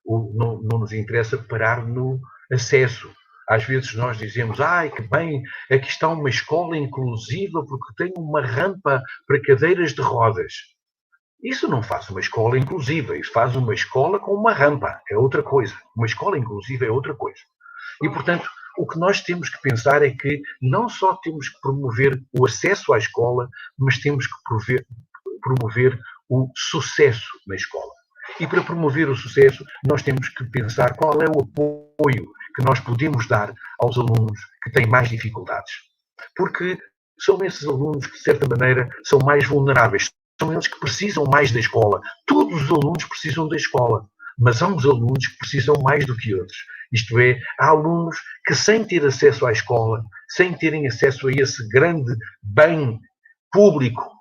Não nos interessa parar no acesso. Às vezes nós dizemos, ai, que bem, aqui está uma escola inclusiva porque tem uma rampa para cadeiras de rodas. Isso não faz uma escola inclusiva, isso faz uma escola com uma rampa, é outra coisa. Uma escola inclusiva é outra coisa. E, portanto, o que nós temos que pensar é que não só temos que promover o acesso à escola, mas temos que promover o sucesso na escola. E para promover o sucesso, nós temos que pensar qual é o apoio que nós podemos dar aos alunos que têm mais dificuldades. Porque são esses alunos que, de certa maneira, são mais vulneráveis. São eles que precisam mais da escola. Todos os alunos precisam da escola. Mas há uns alunos que precisam mais do que outros. Isto é, há alunos que, sem ter acesso à escola, sem terem acesso a esse grande bem público,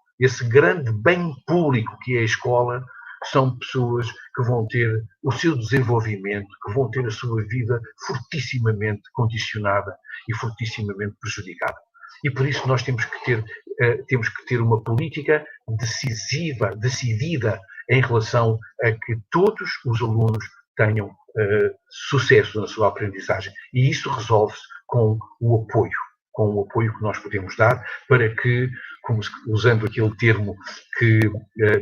que é a escola, são pessoas que vão ter o seu desenvolvimento, que vão ter a sua vida fortissimamente condicionada e fortissimamente prejudicada. E por isso nós temos que ter uma política decidida em relação a que todos os alunos tenham sucesso na sua aprendizagem. E isso resolve-se com o apoio que nós podemos dar para que, usando aquele termo que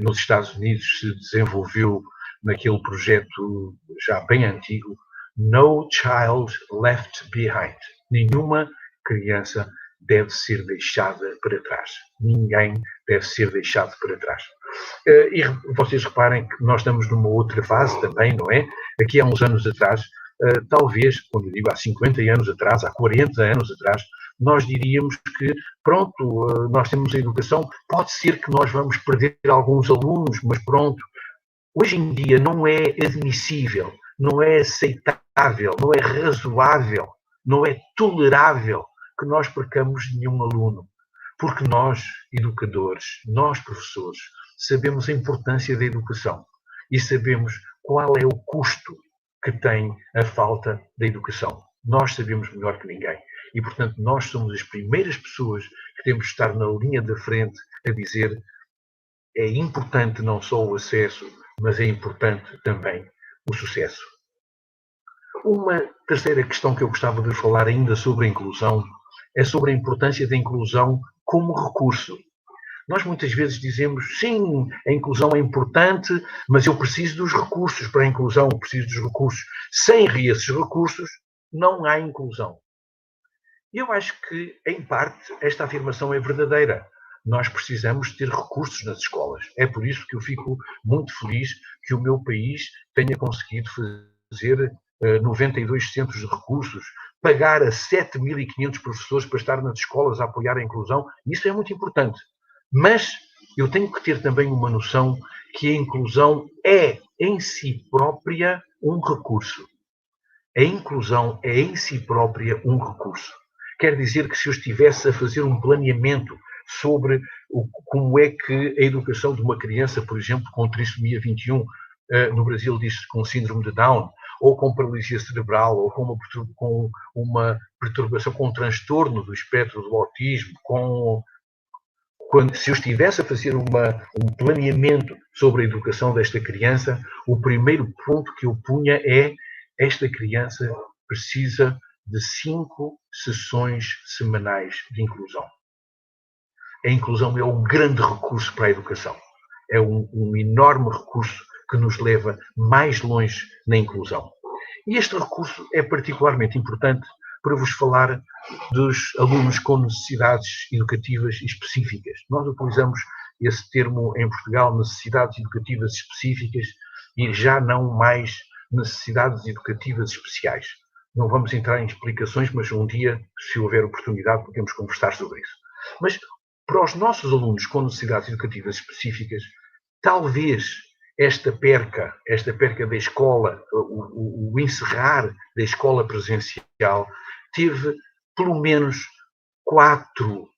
nos Estados Unidos se desenvolveu naquele projeto já bem antigo, No Child Left Behind. Nenhuma criança deve ser deixada para trás. Ninguém deve ser deixado para trás. E vocês reparem que nós estamos numa outra fase também, não é? Aqui há uns anos atrás, talvez, quando eu digo há 50 anos atrás, há 40 anos atrás, nós diríamos que, pronto, nós temos a educação, pode ser que nós vamos perder alguns alunos, mas pronto. Hoje em dia não é admissível, não é aceitável, não é razoável, não é tolerável que nós percamos nenhum aluno. Porque nós, educadores, nós, professores, sabemos a importância da educação e sabemos qual é o custo que tem a falta da educação. Nós sabemos melhor que ninguém. E, portanto, nós somos as primeiras pessoas que temos de estar na linha da frente a dizer é importante não só o acesso, mas é importante também o sucesso. Uma terceira questão que eu gostava de falar ainda sobre a inclusão é sobre a importância da inclusão como recurso. Nós muitas vezes dizemos, sim, a inclusão é importante, mas eu preciso dos recursos para a inclusão, preciso dos recursos. Sem esses recursos, não há inclusão. Eu acho que, em parte, esta afirmação é verdadeira. Nós precisamos ter recursos nas escolas. É por isso que eu fico muito feliz que o meu país tenha conseguido fazer 92 centros de recursos, pagar a 7.500 professores para estar nas escolas a apoiar a inclusão. Isso é muito importante. Mas eu tenho que ter também uma noção que a inclusão é, em si própria, um recurso. A inclusão é, em si própria, um recurso. Quer dizer que se eu estivesse a fazer um planeamento sobre como é que a educação de uma criança, por exemplo, com trissomia 21, no Brasil diz-se com síndrome de Down, ou com paralisia cerebral, ou com uma perturbação, com um transtorno do espectro do autismo, se eu estivesse a fazer um planeamento sobre a educação desta criança, o primeiro ponto que eu punha é esta criança precisa de 5 sessões semanais de inclusão. A inclusão é um grande recurso para a educação. É um enorme recurso que nos leva mais longe na inclusão. E este recurso é particularmente importante para vos falar dos alunos com necessidades educativas específicas. Nós utilizamos esse termo em Portugal, necessidades educativas específicas, e já não mais necessidades educativas especiais. Não vamos entrar em explicações, mas um dia, se houver oportunidade, podemos conversar sobre isso. Mas para os nossos alunos com necessidades educativas específicas, talvez esta perca da escola, o encerrar da escola presencial, teve pelo menos 4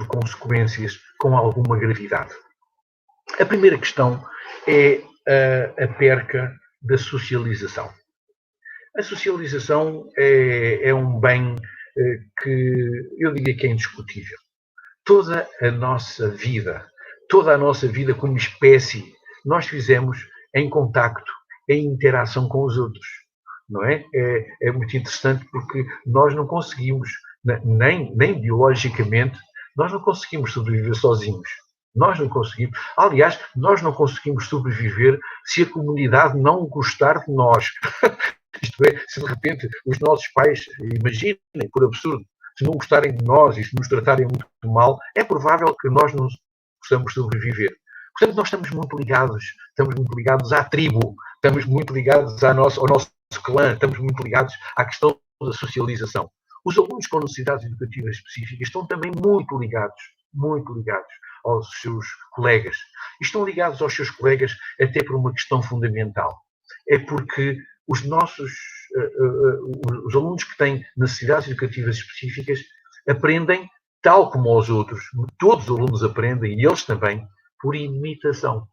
consequências com alguma gravidade. A primeira questão é a perca da socialização. A socialização é um bem que eu diria que é indiscutível. Toda a nossa vida como espécie nós fizemos em contacto, em interação com os outros, não é? É muito interessante porque nós não conseguimos, nem biologicamente, nós não conseguimos sobreviver sozinhos. Nós não conseguimos. Aliás, nós não conseguimos sobreviver se a comunidade não gostar de nós. Isto é, se de repente os nossos pais, imaginem, por absurdo, se não gostarem de nós e se nos tratarem muito mal, é provável que nós não possamos sobreviver. Portanto, nós estamos muito ligados à tribo, estamos muito ligados ao nosso clã, estamos muito ligados à questão da socialização. Os alunos com necessidades educativas específicas estão também muito ligados aos seus colegas. E estão ligados aos seus colegas até por uma questão fundamental. É porque os alunos que têm necessidades educativas específicas aprendem tal como os outros. Todos os alunos aprendem, e eles também, por imitação.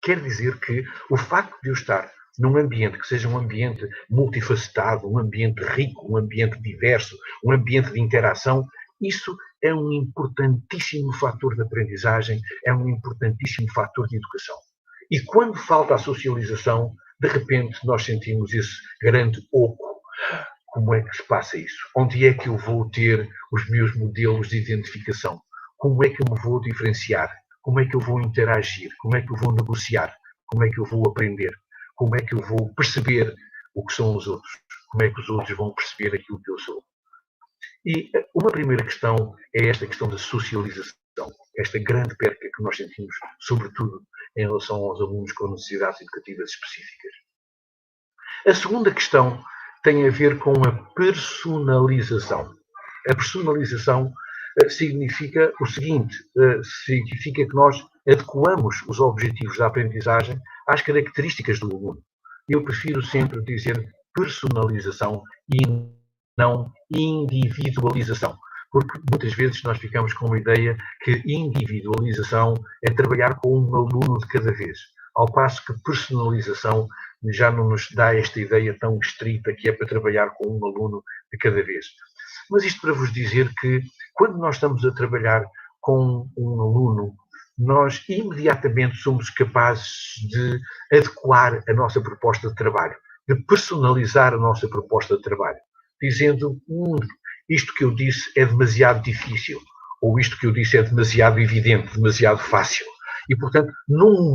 Quer dizer que o facto de eu estar num ambiente que seja um ambiente multifacetado, um ambiente rico, um ambiente diverso, um ambiente de interação, isso é um importantíssimo fator de aprendizagem, é um importantíssimo fator de educação. E quando falta a socialização, de repente nós sentimos esse grande oco. Como é que se passa isso? Onde é que eu vou ter os meus modelos de identificação? Como é que eu me vou diferenciar? Como é que eu vou interagir? Como é que eu vou negociar? Como é que eu vou aprender? Como é que eu vou perceber o que são os outros? Como é que os outros vão perceber aquilo que eu sou? E uma primeira questão é esta questão da socialização, esta grande perca que nós sentimos, sobretudo em relação aos alunos com necessidades educativas específicas. A segunda questão tem a ver com a personalização. A personalização significa o seguinte, significa que nós adequamos os objetivos da aprendizagem às características do aluno. Eu prefiro sempre dizer personalização e não individualização, porque muitas vezes nós ficamos com uma ideia que individualização é trabalhar com um aluno de cada vez, ao passo que personalização já não nos dá esta ideia tão estrita que é para trabalhar com um aluno de cada vez. Mas isto para vos dizer que quando nós estamos a trabalhar com um aluno, nós imediatamente somos capazes de adequar a nossa proposta de trabalho, de personalizar a nossa proposta de trabalho, dizendo, isto que eu disse é demasiado difícil, ou isto que eu disse é demasiado evidente, demasiado fácil. E, portanto, num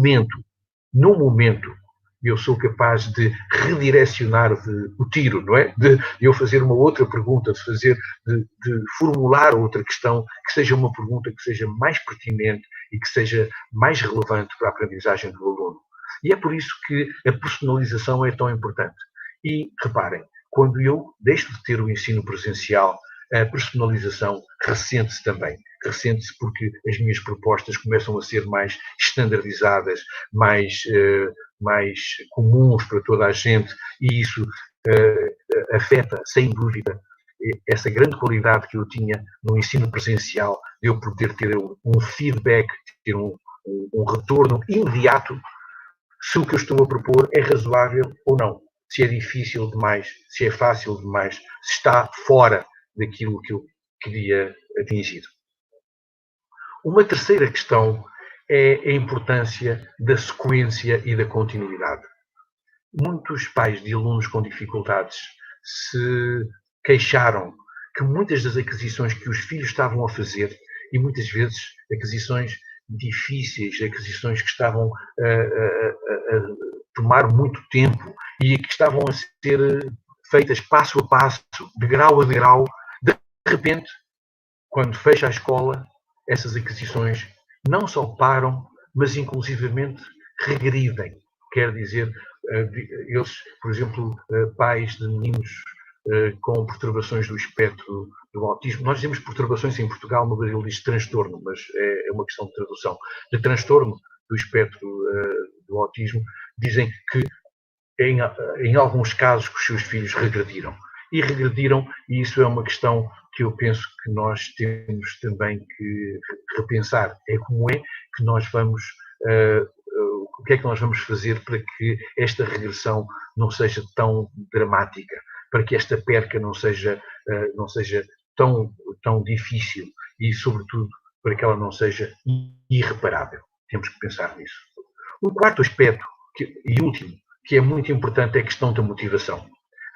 momento, eu sou capaz de redirecionar o tiro, não é? De eu fazer uma outra pergunta, de formular outra questão, que seja uma pergunta que seja mais pertinente e que seja mais relevante para a aprendizagem do aluno. E é por isso que a personalização é tão importante. E, reparem, quando eu deixo de ter o ensino presencial, a personalização ressente-se também. Ressente-se porque as minhas propostas começam a ser mais estandardizadas, mais comuns para toda a gente, e isso afeta, sem dúvida, essa grande qualidade que eu tinha no ensino presencial, de eu poder ter um feedback, ter um retorno imediato, se o que eu estou a propor é razoável ou não, se é difícil demais, se é fácil demais, se está fora daquilo que eu queria atingir. Uma terceira questão é a importância da sequência e da continuidade. Muitos pais de alunos com dificuldades se queixaram que muitas das aquisições que os filhos estavam a fazer, e muitas vezes aquisições difíceis, aquisições que estavam a tomar muito tempo e que estavam a ser feitas passo a passo, de grau a degrau, de repente, quando fecha a escola, essas aquisições não só param, mas inclusivamente regridem. Quer dizer, eles, por exemplo, pais de meninos com perturbações do espectro do autismo, nós dizemos perturbações em Portugal, no Brasil diz transtorno, mas é uma questão de tradução, de transtorno do espectro do autismo, dizem que em alguns casos que os seus filhos regrediram. E regrediram, e isso é uma questão que eu penso que nós temos também que repensar. É como é que nós vamos, o que é que nós vamos fazer para que esta regressão não seja tão dramática, para que esta perca não seja tão difícil e, sobretudo, para que ela não seja irreparável. Temos que pensar nisso. O quarto aspecto, e último, que é muito importante, é a questão da motivação.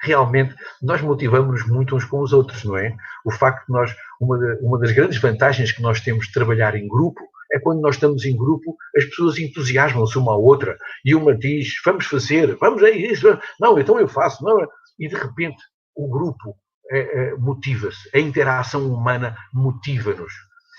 Realmente, nós motivamos-nos muito uns com os outros, não é? O facto de nós, uma das grandes vantagens que nós temos de trabalhar em grupo, é quando nós estamos em grupo, as pessoas entusiasmam-se uma à outra, e uma diz, vamos fazer, vamos a isso, não, então eu faço, não, e de repente o grupo motiva-se, a interação humana motiva-nos.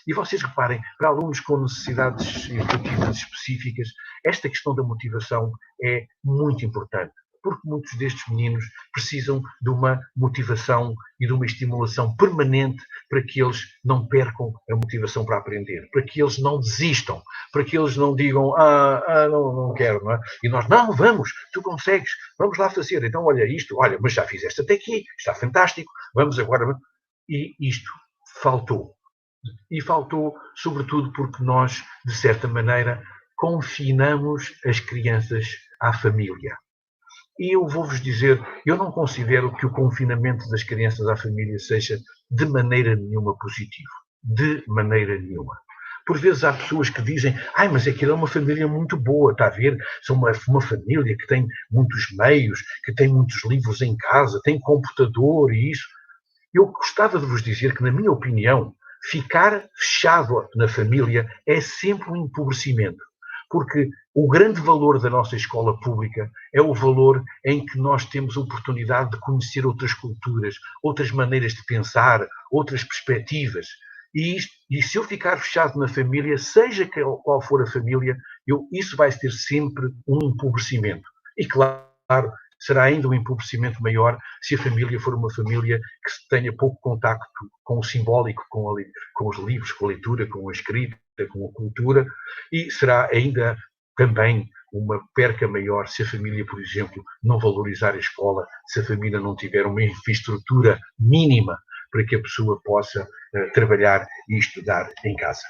E vocês reparem, para alunos com necessidades educativas específicas, esta questão da motivação é muito importante, porque muitos destes meninos precisam de uma motivação e de uma estimulação permanente para que eles não percam a motivação para aprender, para que eles não desistam, para que eles não digam, não quero, não é? E nós, não, vamos, tu consegues, vamos lá fazer. Então, olha isto, olha, mas já fizeste até aqui, está fantástico, vamos agora. E isto faltou. E faltou, sobretudo, porque nós, de certa maneira, confinamos as crianças à família. E eu vou-vos dizer, eu não considero que o confinamento das crianças à família seja de maneira nenhuma positivo. De maneira nenhuma. Por vezes há pessoas que dizem, mas aquilo é uma família muito boa, está a ver? São uma família que tem muitos meios, que tem muitos livros em casa, tem computador e isso. Eu gostava de vos dizer que, na minha opinião, ficar fechado na família é sempre um empobrecimento. Porque o grande valor da nossa escola pública é o valor em que nós temos a oportunidade de conhecer outras culturas, outras maneiras de pensar, outras perspectivas. E se eu ficar fechado na família, seja qual for a família, isso vai ter sempre um empobrecimento. E claro, será ainda um empobrecimento maior se a família for uma família que tenha pouco contacto com o simbólico, com os livros, com a leitura, com a escrita, com a cultura, e será ainda também uma perca maior se a família, por exemplo, não valorizar a escola, se a família não tiver uma infraestrutura mínima para que a pessoa possa trabalhar e estudar em casa.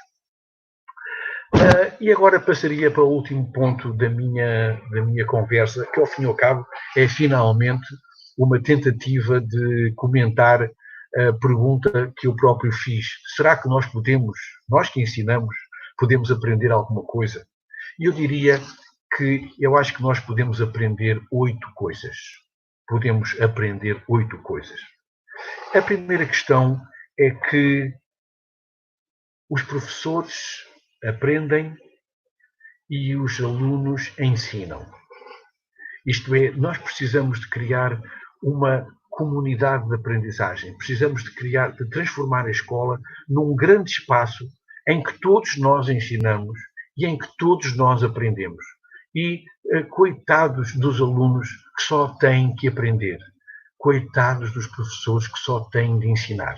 E agora passaria para o último ponto da minha conversa, que ao fim e ao cabo é finalmente uma tentativa de comentar a pergunta que eu próprio fiz. Será que nós que ensinamos, podemos aprender alguma coisa? E eu diria que eu acho que nós podemos aprender 8 coisas. Podemos aprender 8 coisas. A primeira questão é que os professores aprendem e os alunos ensinam. Isto é, nós precisamos de criar uma comunidade de aprendizagem. Precisamos de transformar a escola num grande espaço em que todos nós ensinamos e em que todos nós aprendemos. E coitados dos alunos que só têm que aprender. Coitados dos professores que só têm de ensinar.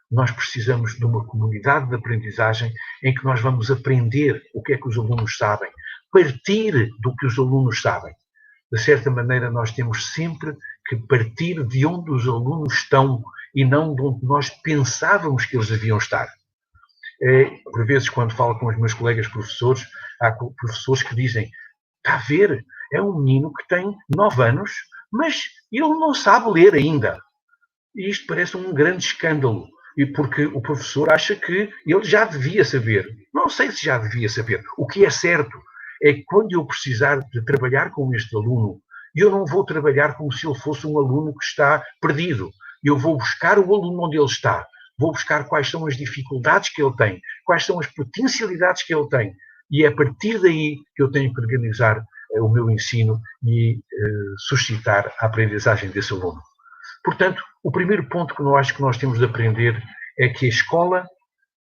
Nós precisamos de uma comunidade de aprendizagem em que nós vamos aprender o que é que os alunos sabem, partir do que os alunos sabem. De certa maneira, nós temos sempre que partir de onde os alunos estão e não de onde nós pensávamos que eles deviam estar. Por vezes, quando falo com os meus colegas professores, há professores que dizem, está a ver, é um menino que tem 9 anos, mas ele não sabe ler ainda. E isto parece um grande escândalo. E porque o professor acha que ele já devia saber. Não sei se já devia saber. O que é certo é que quando eu precisar de trabalhar com este aluno, eu não vou trabalhar como se ele fosse um aluno que está perdido. Eu vou buscar o aluno onde ele está. Vou buscar quais são as dificuldades que ele tem, quais são as potencialidades que ele tem. E é a partir daí que eu tenho que organizar o meu ensino e suscitar a aprendizagem desse aluno. Portanto, o primeiro ponto que eu acho que nós temos de aprender é que a escola,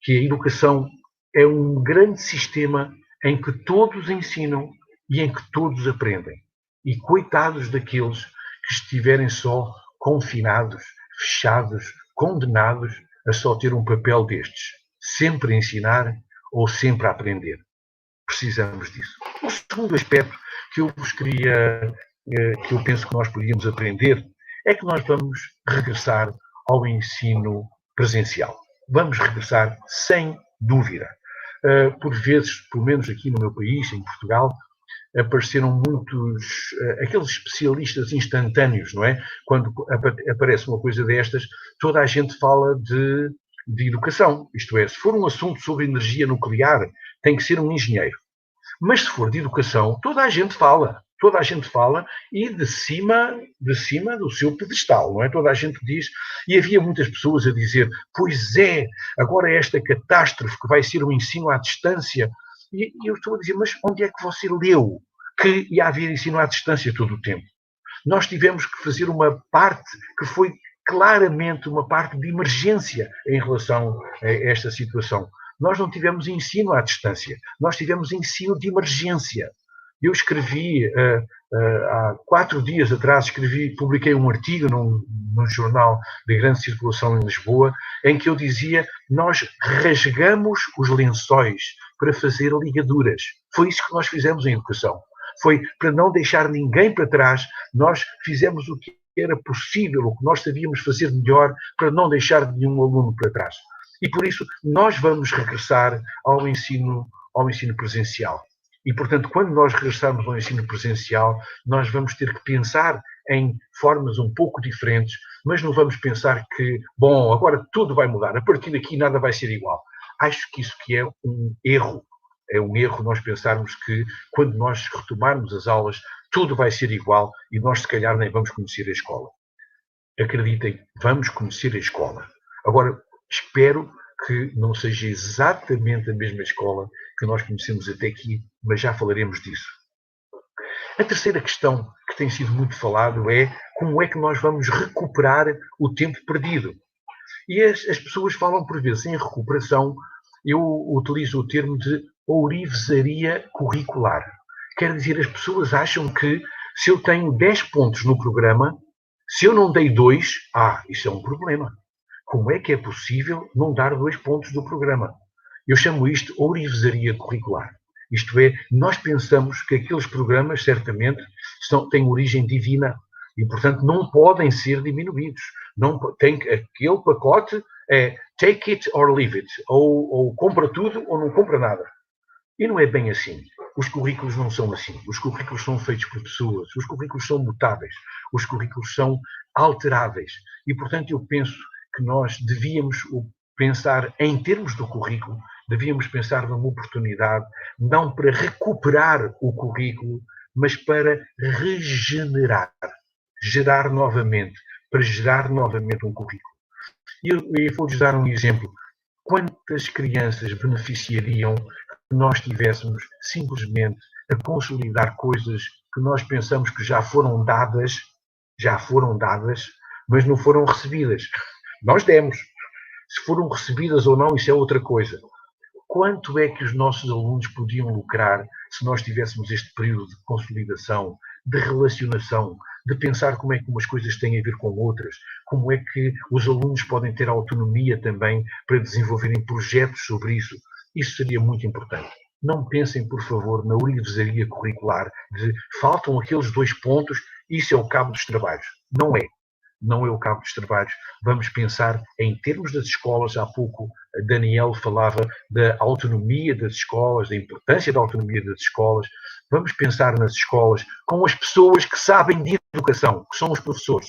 que a educação é um grande sistema em que todos ensinam e em que todos aprendem. E coitados daqueles que estiverem só confinados, fechados, condenados a só ter um papel destes. Sempre a ensinar ou sempre a aprender. Precisamos disso. O segundo aspecto que eu penso que nós podíamos aprender é que nós vamos regressar ao ensino presencial. Vamos regressar sem dúvida. Por vezes, pelo menos aqui no meu país, em Portugal, apareceram muitos, aqueles especialistas instantâneos, não é? Quando aparece uma coisa destas, toda a gente fala de educação. Isto é, se for um assunto sobre energia nuclear, tem que ser um engenheiro. Mas se for de educação, toda a gente fala. Toda a gente fala e de cima do seu pedestal, não é? Toda a gente diz, e havia muitas pessoas a dizer, pois é, agora esta catástrofe que vai ser o ensino à distância. E eu estou a dizer, mas onde é que você leu que ia haver ensino à distância todo o tempo? Nós tivemos que fazer uma parte que foi claramente uma parte de emergência em relação a esta situação. Nós não tivemos ensino à distância, nós tivemos ensino de emergência. Eu escrevi, há 4 dias atrás, publiquei um artigo num jornal de grande circulação em Lisboa, em que eu dizia, nós rasgamos os lençóis para fazer ligaduras. Foi isso que nós fizemos em educação. Foi para não deixar ninguém para trás, nós fizemos o que era possível, o que nós sabíamos fazer melhor, para não deixar nenhum aluno para trás. E por isso, nós vamos regressar ao ensino presencial. E, portanto, quando nós regressarmos ao ensino presencial, nós vamos ter que pensar em formas um pouco diferentes, mas não vamos pensar que, bom, agora tudo vai mudar, a partir daqui nada vai ser igual. Acho que isso que é um erro. É um erro nós pensarmos que, quando nós retomarmos as aulas, tudo vai ser igual e nós, se calhar, nem vamos conhecer a escola. Acreditem, vamos conhecer a escola. Agora, espero que não seja exatamente a mesma escola que nós conhecemos até aqui, mas já falaremos disso. A terceira questão que tem sido muito falado é como é que nós vamos recuperar o tempo perdido. E as pessoas falam por vezes em recuperação, eu utilizo o termo de ourivesaria curricular. Quer dizer, as pessoas acham que se eu tenho 10 pontos no programa, se eu não dei 2, isso é um problema. Como é que é possível não dar 2 pontos do programa? Eu chamo isto ourivesaria curricular. Isto é, nós pensamos que aqueles programas, certamente, têm origem divina e, portanto, não podem ser diminuídos. Não tem, aquele pacote é take it or leave it. Ou compra tudo ou não compra nada. E não é bem assim. Os currículos não são assim. Os currículos são feitos por pessoas. Os currículos são mutáveis. Os currículos são alteráveis. E, portanto, eu penso que nós devíamos pensar em termos do currículo, devíamos pensar numa oportunidade, não para recuperar o currículo, mas para regenerar, para gerar novamente um currículo. E eu vou-lhes dar um exemplo. Quantas crianças beneficiariam se nós tivéssemos simplesmente a consolidar coisas que nós pensamos que já foram dadas, mas não foram recebidas? Nós demos. Se foram recebidas ou não, isso é outra coisa. Quanto é que os nossos alunos podiam lucrar se nós tivéssemos este período de consolidação, de relacionação, de pensar como é que umas coisas têm a ver com outras, como é que os alunos podem ter autonomia também para desenvolverem projetos sobre isso? Isso seria muito importante. Não pensem, por favor, na ourivesaria curricular de faltam aqueles 2 pontos, isso é o cabo dos trabalhos. Não é. Não é o cabo dos trabalhos. Vamos pensar em termos das escolas. Há pouco Daniel falava da autonomia das escolas, da importância da autonomia das escolas. Vamos pensar nas escolas com as pessoas que sabem de educação, que são os professores.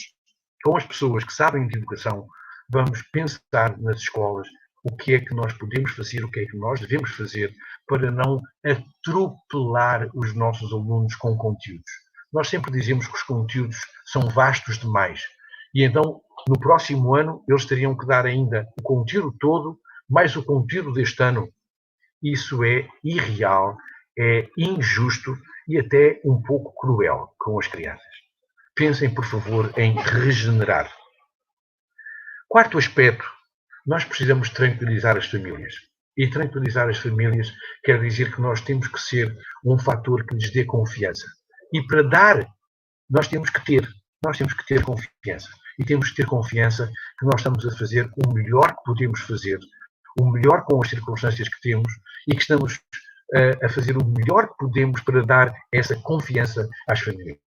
Com as pessoas que sabem de educação, vamos pensar nas escolas o que é que nós podemos fazer, o que é que nós devemos fazer para não atropelar os nossos alunos com conteúdos. Nós sempre dizemos que os conteúdos são vastos demais. E então, no próximo ano, eles teriam que dar ainda o conteúdo todo, mais o conteúdo deste ano. Isso é irreal, é injusto e até um pouco cruel com as crianças. Pensem, por favor, em regenerar. Quarto aspecto, nós precisamos tranquilizar as famílias. E tranquilizar as famílias quer dizer que nós temos que ser um fator que lhes dê confiança. E para dar, nós temos que ter confiança. E temos que ter confiança que nós estamos a fazer o melhor que podemos fazer, o melhor com as circunstâncias que temos e que estamos a fazer o melhor que podemos para dar essa confiança às famílias.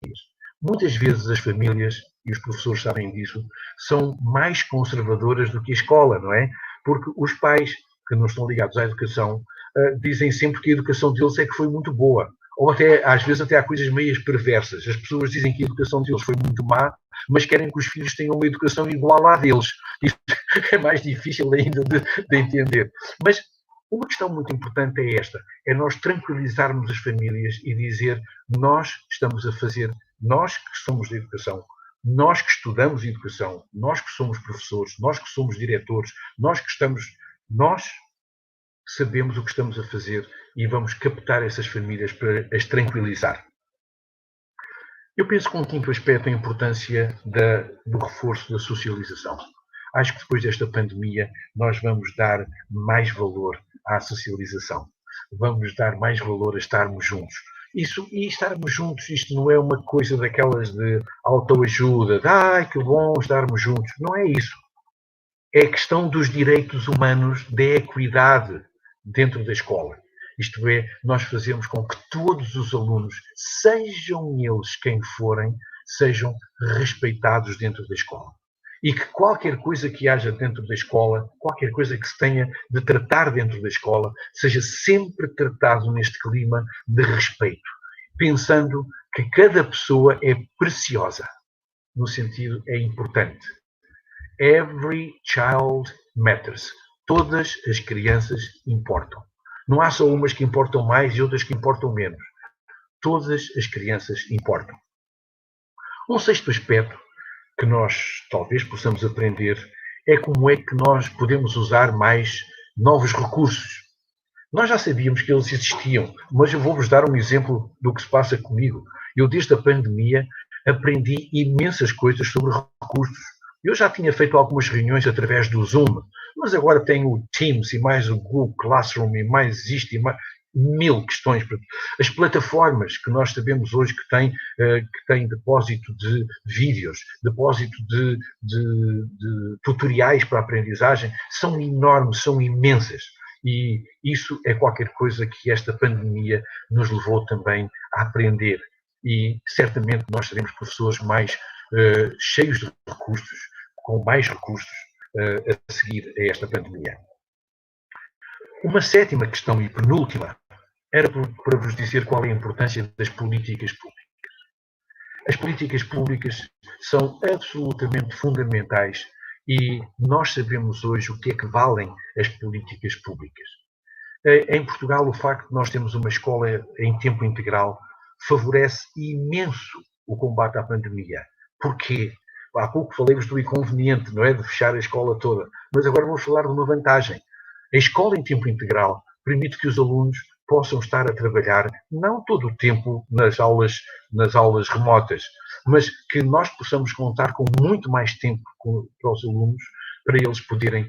Muitas vezes as famílias, e os professores sabem disso, são mais conservadoras do que a escola, não é? Porque os pais que não estão ligados à educação dizem sempre que a educação deles é que foi muito boa. Ou até, às vezes, até há coisas meias perversas. As pessoas dizem que a educação deles foi muito má, mas querem que os filhos tenham uma educação igual à deles. Isso é mais difícil ainda de entender. Mas Uma questão muito importante é esta, é nós tranquilizarmos as famílias e dizer, nós estamos a fazer, nós que somos da educação, nós que estudamos educação, nós que somos professores, nós que somos diretores, nós sabemos o que estamos a fazer e vamos captar essas famílias para as tranquilizar. Eu penso que um quinto aspecto é a importância do reforço da socialização. Acho que depois desta pandemia nós vamos dar mais valor à socialização. Vamos dar mais valor a estarmos juntos. E estarmos juntos, isto não é uma coisa daquelas de autoajuda, de ai que bom estarmos juntos. Não é isso. É a questão dos direitos humanos, da equidade dentro da escola. Isto é, nós fazemos com que todos os alunos, sejam eles quem forem, sejam respeitados dentro da escola. E que qualquer coisa que haja dentro da escola, qualquer coisa que se tenha de tratar dentro da escola, seja sempre tratado neste clima de respeito, pensando que cada pessoa é preciosa, no sentido é importante. Every child matters. Todas as crianças importam. Não há só umas que importam mais e outras que importam menos. Todas as crianças importam. Um sexto aspecto que nós talvez possamos aprender é como é que nós podemos usar mais novos recursos. Nós já sabíamos que eles existiam, mas eu vou-vos dar um exemplo do que se passa comigo. Eu, desde a pandemia, aprendi imensas coisas sobre recursos. Eu já tinha feito algumas reuniões através do Zoom, mas agora tenho o Teams e mais o Google Classroom e mais isto e mais 1000 questões. As plataformas que nós sabemos hoje que têm depósito de vídeos, depósito de tutoriais para a aprendizagem, são enormes, são imensas. E isso é qualquer coisa que esta pandemia nos levou também a aprender. E certamente nós seremos professores mais cheios de recursos, com mais recursos a seguir a esta pandemia. Uma sétima questão e penúltima era para vos dizer qual é a importância das políticas públicas. As políticas públicas são absolutamente fundamentais e nós sabemos hoje o que é que valem as políticas públicas. Em Portugal, o facto de nós termos uma escola em tempo integral favorece imenso o combate à pandemia. Porquê? Há pouco falei-vos do inconveniente, não é? De fechar a escola toda. Mas agora vou falar de uma vantagem. A escola em tempo integral permite que os alunos possam estar a trabalhar, não todo o tempo nas aulas remotas, mas que nós possamos contar com muito mais tempo para os alunos, para eles poderem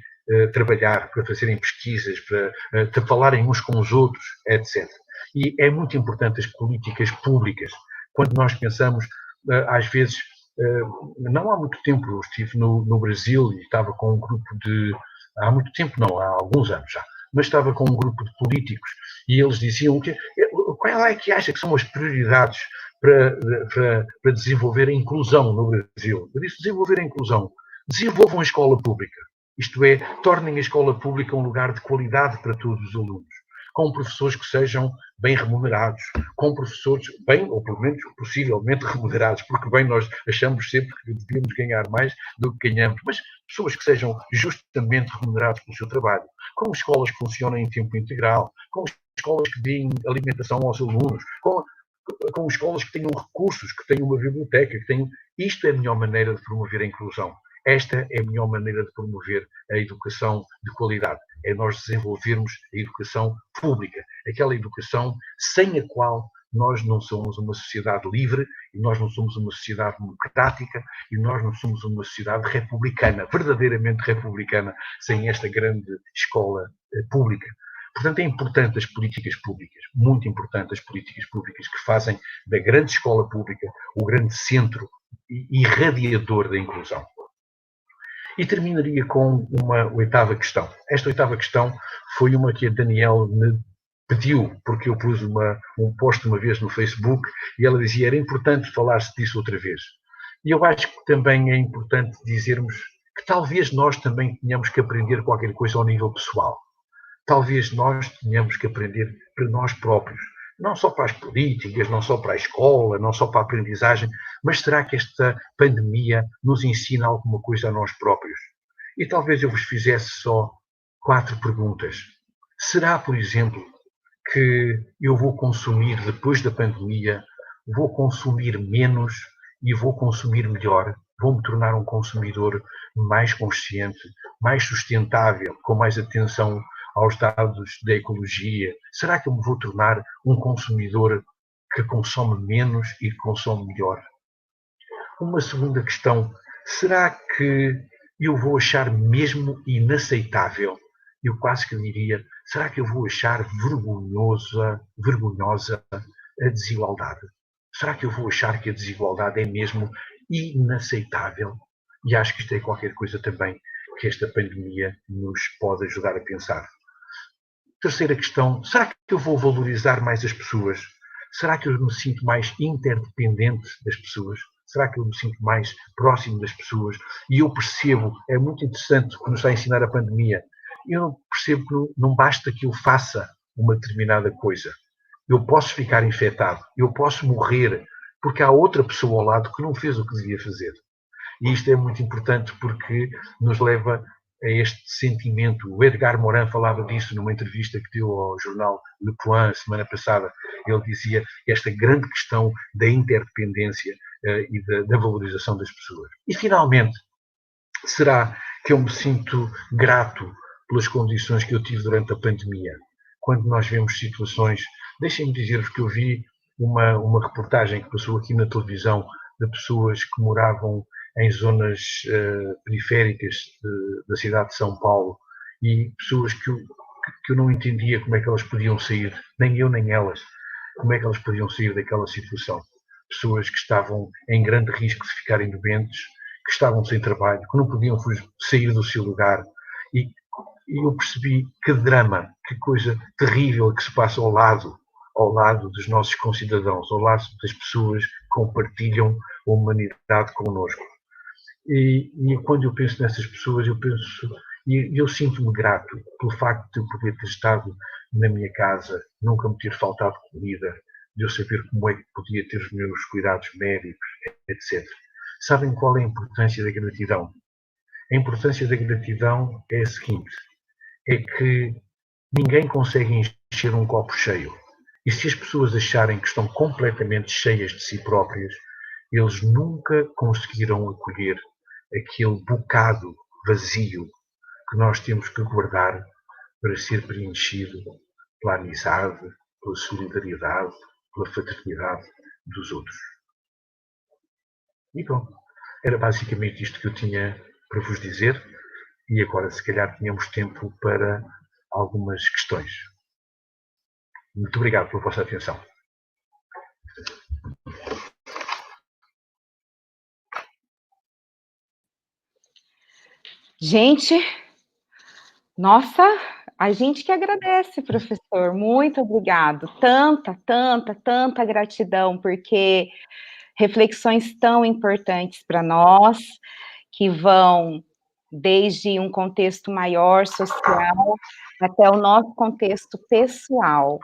trabalhar, para fazerem pesquisas, para falarem uns com os outros, etc. E é muito importante as políticas públicas. Quando nós pensamos, às vezes, não há muito tempo, eu estive no Brasil e estava com um grupo de... Há muito tempo não, há alguns anos já, mas estava com um grupo de políticos e eles diziam qual é que acha que são as prioridades para desenvolver a inclusão no Brasil. Eu disse, desenvolver a inclusão. Desenvolvam a escola pública. Isto é, tornem a escola pública um lugar de qualidade para todos os alunos, com professores que sejam bem remunerados, com professores bem, ou pelo menos possivelmente remunerados, porque bem nós achamos sempre que devíamos ganhar mais do que ganhamos, mas pessoas que sejam justamente remunerados pelo seu trabalho, com escolas que funcionem em tempo integral, com escolas que deem alimentação aos alunos, com escolas que tenham recursos, que tenham uma biblioteca, que tenham... Isto é a melhor maneira de promover a inclusão. Esta é a melhor maneira de promover a educação de qualidade. É nós desenvolvermos a educação pública, aquela educação sem a qual nós não somos uma sociedade livre, e nós não somos uma sociedade democrática, e nós não somos uma sociedade republicana, verdadeiramente republicana, sem esta grande escola pública. Portanto, é importante as políticas públicas, muito importante as políticas públicas que fazem da grande escola pública o grande centro irradiador da inclusão. E terminaria com uma oitava questão. Esta oitava questão foi uma que a Danielle me pediu, porque eu pus um post uma vez no Facebook e ela dizia era importante falar-se disso outra vez. E eu acho que também é importante dizermos que talvez nós também tenhamos que aprender qualquer coisa ao nível pessoal. Talvez nós tenhamos que aprender para nós próprios. Não só para as políticas, não só para a escola, não só para a aprendizagem, mas será que esta pandemia nos ensina alguma coisa a nós próprios? E talvez eu vos fizesse só 4 perguntas. Será, por exemplo, que eu vou consumir, depois da pandemia, vou consumir menos e vou consumir melhor? Vou me tornar um consumidor mais consciente, mais sustentável, com mais atenção aos dados da ecologia? Será que eu me vou tornar um consumidor que consome menos e que consome melhor? Uma segunda questão, será que eu vou achar mesmo inaceitável, eu quase que diria, será que eu vou achar vergonhosa a desigualdade? Será que eu vou achar que a desigualdade é mesmo inaceitável? E acho que isto é qualquer coisa também que esta pandemia nos pode ajudar a pensar. Terceira questão, será que eu vou valorizar mais as pessoas? Será que eu me sinto mais interdependente das pessoas? Será que eu me sinto mais próximo das pessoas? E eu percebo, é muito interessante o que nos está a ensinar a pandemia, eu percebo que não basta que eu faça uma determinada coisa. Eu posso ficar infectado, eu posso morrer, porque há outra pessoa ao lado que não fez o que devia fazer. E isto é muito importante porque nos leva a este sentimento. O Edgar Morin falava disso numa entrevista que deu ao jornal Le Point semana passada. Ele dizia esta grande questão da interdependência e da valorização das pessoas. E, finalmente, será que eu me sinto grato pelas condições que eu tive durante a pandemia? Quando nós vemos situações... Deixem-me dizer-vos que eu vi uma reportagem que passou aqui na televisão de pessoas que moravam em zonas periféricas da cidade de São Paulo e pessoas que eu não entendia como é que elas podiam sair, nem eu nem elas, como é que elas podiam sair daquela situação. Pessoas que estavam em grande risco de ficarem doentes, que estavam sem trabalho, que não podiam sair do seu lugar. E eu percebi que drama, que coisa terrível que se passa ao lado dos nossos concidadãos, ao lado das pessoas que compartilham a humanidade connosco. E quando eu penso nessas pessoas, eu sinto-me grato pelo facto de eu poder ter estado na minha casa, nunca me ter faltado comida, de eu saber como é que podia ter os meus cuidados médicos, etc. Sabem qual é a importância da gratidão? A importância da gratidão é a seguinte, é que ninguém consegue encher um copo cheio. E se as pessoas acharem que estão completamente cheias de si próprias, eles nunca conseguirão acolher aquele bocado vazio que nós temos que guardar para ser preenchido pela amizade, pela solidariedade, pela fraternidade dos outros. E pronto, era basicamente isto que eu tinha para vos dizer e agora se calhar tínhamos tempo para algumas questões. Muito obrigado pela vossa atenção. Gente, nossa, a gente que agradece, professor. Muito obrigado. Tanta gratidão, porque reflexões tão importantes para nós, que vão desde um contexto maior, social, até o nosso contexto pessoal.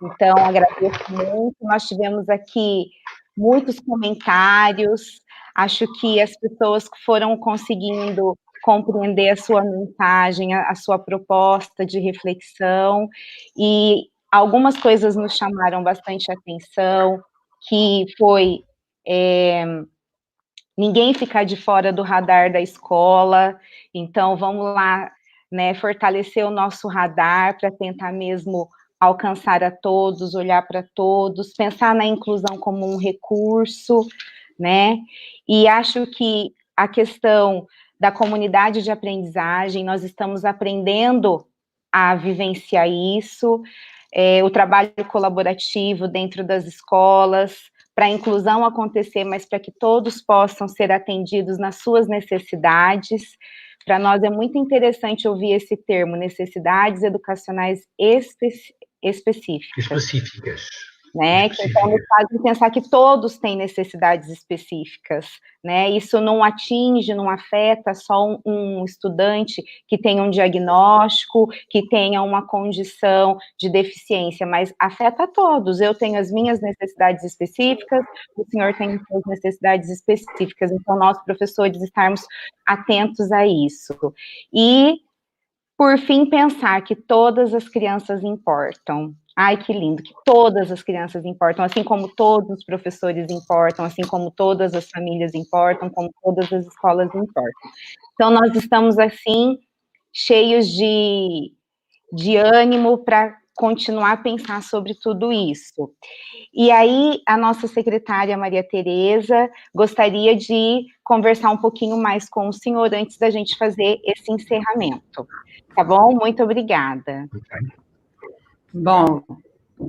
Então, agradeço muito. Nós tivemos aqui muitos comentários. Acho que as pessoas foram conseguindo compreender a sua mensagem, a sua proposta de reflexão, e algumas coisas nos chamaram bastante atenção, que foi ninguém ficar de fora do radar da escola. Então, vamos lá, né, fortalecer o nosso radar para tentar mesmo alcançar a todos, olhar para todos, pensar na inclusão como um recurso, né? E acho que a questão da comunidade de aprendizagem, nós estamos aprendendo a vivenciar isso, o trabalho colaborativo dentro das escolas, para a inclusão acontecer, mas para que todos possam ser atendidos nas suas necessidades. Para nós é muito interessante ouvir esse termo, necessidades educacionais específicas. Né? Então, nos fazem pensar que todos têm necessidades específicas, né? Isso não atinge, não afeta só um estudante que tem um diagnóstico, que tenha uma condição de deficiência, mas afeta a todos. Eu tenho as minhas necessidades específicas, o senhor tem as suas necessidades específicas, então nós, professores, estarmos atentos a isso. E Por fim, pensar que todas as crianças importam. Ai, que lindo, que todas as crianças importam, assim como todos os professores importam, assim como todas as famílias importam, como todas as escolas importam. Então, nós estamos, assim, cheios de ânimo para continuar a pensar sobre tudo isso. E aí, a nossa secretária Maria Tereza gostaria de conversar um pouquinho mais com o senhor antes da gente fazer esse encerramento. Tá bom? Muito obrigada. Bom,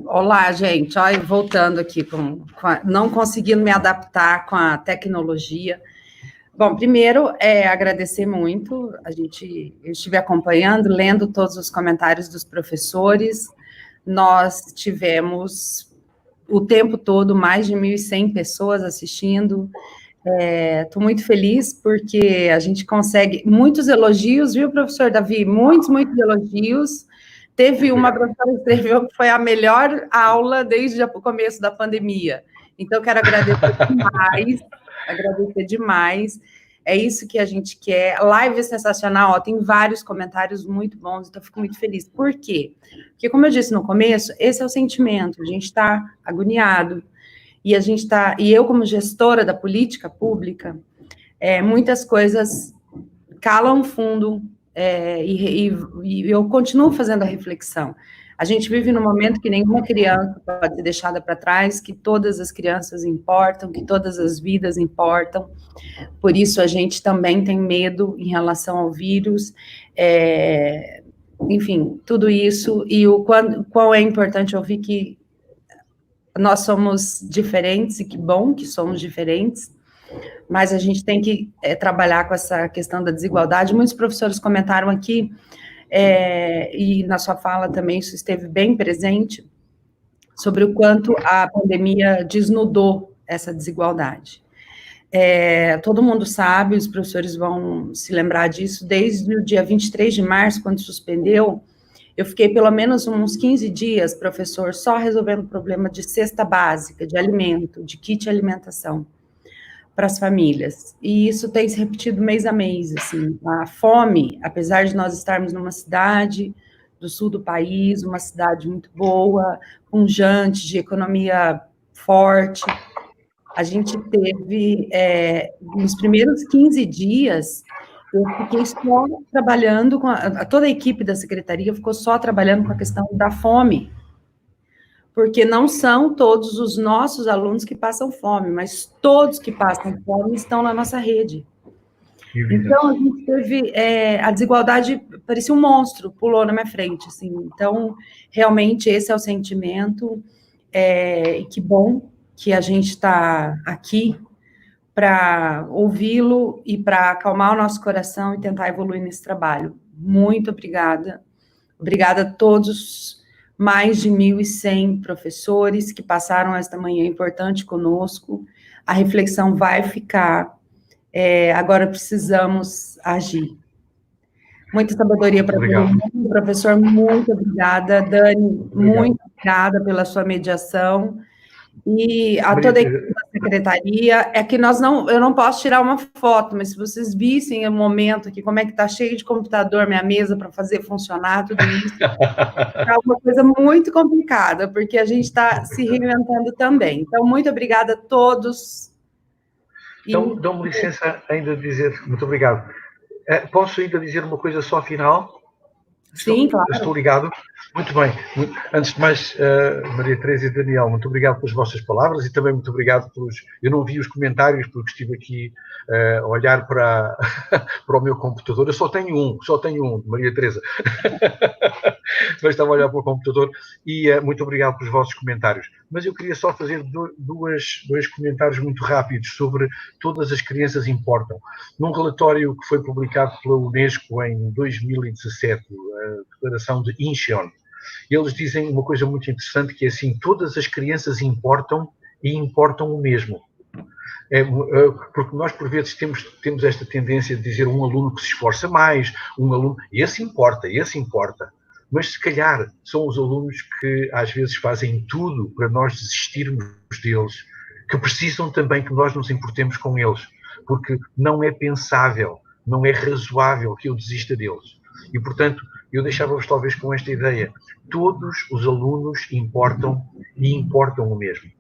olá, gente. Olha, voltando aqui, não conseguindo me adaptar com a tecnologia. Bom, primeiro, agradecer muito. Eu estive acompanhando, lendo todos os comentários dos professores. Nós tivemos o tempo todo mais de 1.100 pessoas assistindo. Estou muito feliz porque a gente consegue muitos elogios, viu, professor Davi? Muitos Elogios. Teve uma professora que escreveu que foi a melhor aula desde o começo da pandemia. Então, quero agradecer demais. É isso que a gente quer. Live sensacional, tem vários comentários muito bons, então fico muito feliz. Por quê? Porque, como eu disse no começo, esse é o sentimento, a gente está agoniado, e eu, como gestora da política pública, muitas coisas calam fundo, e eu continuo fazendo a reflexão. A gente vive num momento que nenhuma criança pode ser deixada para trás, que todas as crianças importam, que todas as vidas importam. Por isso, a gente também tem medo em relação ao vírus, enfim, tudo isso, e qual é importante ouvir que nós somos diferentes, e que bom que somos diferentes, mas a gente tem que trabalhar com essa questão da desigualdade. Muitos professores comentaram aqui, e na sua fala também isso esteve bem presente, sobre o quanto a pandemia desnudou essa desigualdade. Todo mundo sabe, os professores vão se lembrar disso, desde o dia 23 de março, quando suspendeu, eu fiquei pelo menos uns 15 dias, professor, só resolvendo o problema de cesta básica, de alimento, de kit alimentação para as famílias. E isso tem se repetido mês a mês, assim. A fome, apesar de nós estarmos numa cidade do sul do país, uma cidade muito boa, pujante, de economia forte, a gente teve, nos primeiros 15 dias, eu fiquei só trabalhando toda a equipe da secretaria ficou só trabalhando com a questão da fome, porque não são todos os nossos alunos que passam fome, mas todos que passam fome estão na nossa rede. Então, a gente teve, a desigualdade parecia um monstro, pulou na minha frente, assim. Então, realmente, esse é o sentimento, e que bom que a gente está aqui para ouvi-lo e para acalmar o nosso coração e tentar evoluir nesse trabalho. Muito obrigada. Obrigada a todos, mais de 1.100 professores que passaram esta manhã importante conosco. A reflexão vai ficar. Agora precisamos agir. Muita sabedoria para todo mundo. Professor, muito obrigada. Dani, muito obrigada pela sua mediação. E a toda a equipe da secretaria, que eu não posso tirar uma foto, mas se vocês vissem o momento aqui, como é que está cheio de computador, minha mesa para fazer funcionar, tudo isso, é uma coisa muito complicada, porque a gente está se reinventando também. Então, muito obrigada a todos. Então, dão-me licença ainda de dizer, muito obrigado. Posso ainda dizer uma coisa só final? Sim, claro. Estou ligado. Muito bem. Antes de mais, Maria Tereza e Daniel, muito obrigado pelas vossas palavras e também muito obrigado pelos... Eu não vi os comentários porque estive aqui a olhar para o meu computador. Eu só tenho um, Maria Tereza. Mas estava a olhar para o computador e muito obrigado pelos vossos comentários. Mas eu queria só fazer dois comentários muito rápidos sobre todas as crianças importam. Num relatório que foi publicado pela Unesco em 2017, a declaração de Incheon, eles dizem uma coisa muito interessante, que é assim, todas as crianças importam e importam o mesmo. Porque nós, por vezes, temos esta tendência de dizer um aluno que se esforça mais, um aluno, esse importa. Mas, se calhar, são os alunos que, às vezes, fazem tudo para nós desistirmos deles, que precisam também que nós nos importemos com eles, porque não é pensável, não é razoável que eu desista deles. E, portanto, eu deixava-vos talvez com esta ideia. Todos os alunos importam e importam o mesmo.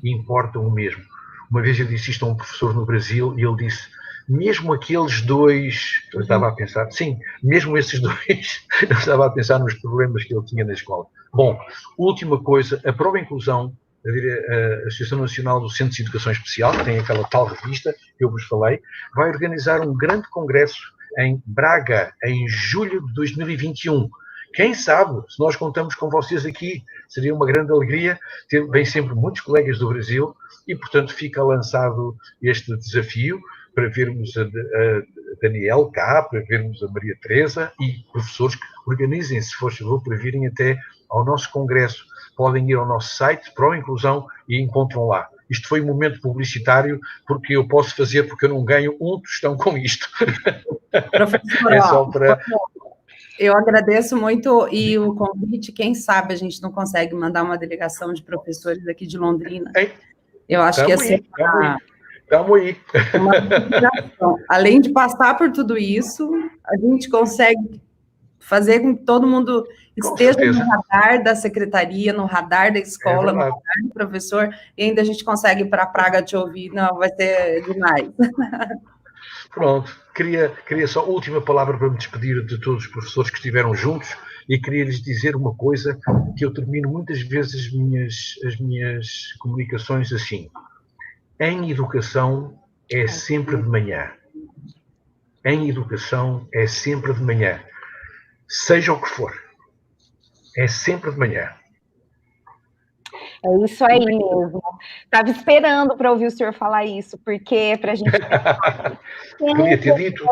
Importam o mesmo. Uma vez eu disse isto a um professor no Brasil e ele disse, mesmo aqueles dois, eu estava a pensar, sim, mesmo esses dois, eu estava a pensar nos problemas que ele tinha na escola. Bom, última coisa, a Prova Inclusão, a Associação Nacional dos Centros de Educação Especial, que tem aquela tal revista que eu vos falei, vai organizar um grande congresso em Braga, em julho de 2021. Quem sabe, se nós contamos com vocês aqui, seria uma grande alegria. Vêm sempre muitos colegas do Brasil e, portanto, fica lançado este desafio para vermos a Daniel cá, para vermos a Maria Teresa e professores que organizem, se for favor, para virem até ao nosso congresso. Podem ir ao nosso site, Pro Inclusão, e encontram lá. Isto foi um momento publicitário, porque eu posso fazer, porque eu não ganho um tostão com isto. Professor, é só para... Eu agradeço muito, e o convite, quem sabe a gente não consegue mandar uma delegação de professores aqui de Londrina. Eu acho que ia ser uma inspiração. Além de passar por tudo isso, a gente consegue fazer com que todo mundo esteja no radar da secretaria, no radar da escola, no radar do professor, e ainda a gente consegue ir para a Praga te ouvir. Não, vai ser demais. Pronto, queria só a última palavra para me despedir de todos os professores que estiveram juntos e queria lhes dizer uma coisa que eu termino muitas vezes as minhas comunicações assim. Em educação é sempre de manhã. Em educação é sempre de manhã. Seja o que for. É sempre de manhã. É isso aí mesmo. Estava esperando para ouvir o senhor falar isso, porque é para a gente... Podia ter dito.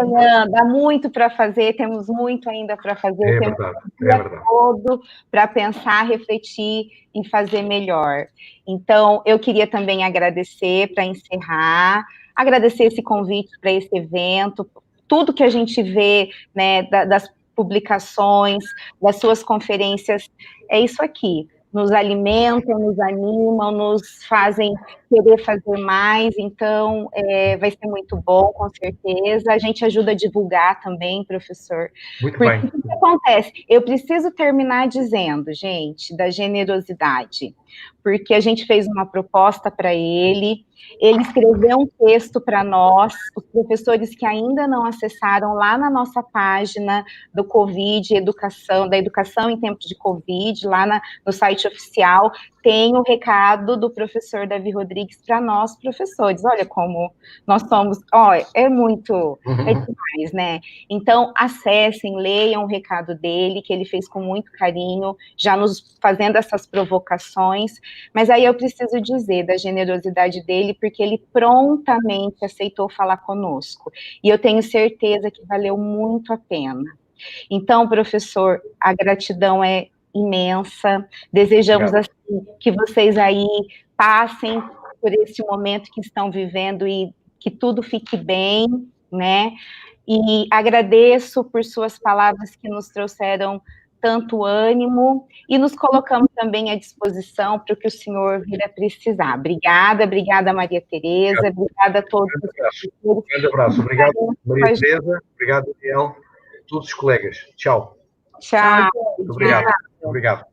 Dá muito para fazer, temos muito ainda para fazer. Temos o dia todo para pensar, refletir e fazer melhor. Então, eu queria também agradecer, para encerrar, agradecer esse convite para esse evento, tudo que a gente vê, né, das publicações, das suas conferências, é isso aqui. Nos alimentam, nos animam, nos fazem querer fazer mais, então vai ser muito bom, com certeza. A gente ajuda a divulgar também, professor. Muito bem. O que acontece? Eu preciso terminar dizendo, gente, da generosidade, porque a gente fez uma proposta para ele escreveu um texto para nós, os professores que ainda não acessaram lá na nossa página do Covid, da educação em tempos de Covid, lá no site oficial, tem o recado do professor Davi Rodrigues para nós, professores. Olha como nós somos, é muito, é demais, né? Então, acessem, leiam o recado dele, que ele fez com muito carinho, já nos fazendo essas provocações, mas aí eu preciso dizer da generosidade dele, porque ele prontamente aceitou falar conosco, e eu tenho certeza que valeu muito a pena. Então, professor, a gratidão é imensa, desejamos assim, que vocês aí passem por esse momento que estão vivendo e que tudo fique bem, né? E agradeço por suas palavras que nos trouxeram tanto ânimo e nos colocamos também à disposição para o que o senhor vir a precisar. Obrigada, Maria Teresa, obrigada a todos. Um grande abraço, obrigado, Maria Teresa, obrigado, Daniel, todos os colegas. Tchau. Tchau. Muito obrigado. Obrigado.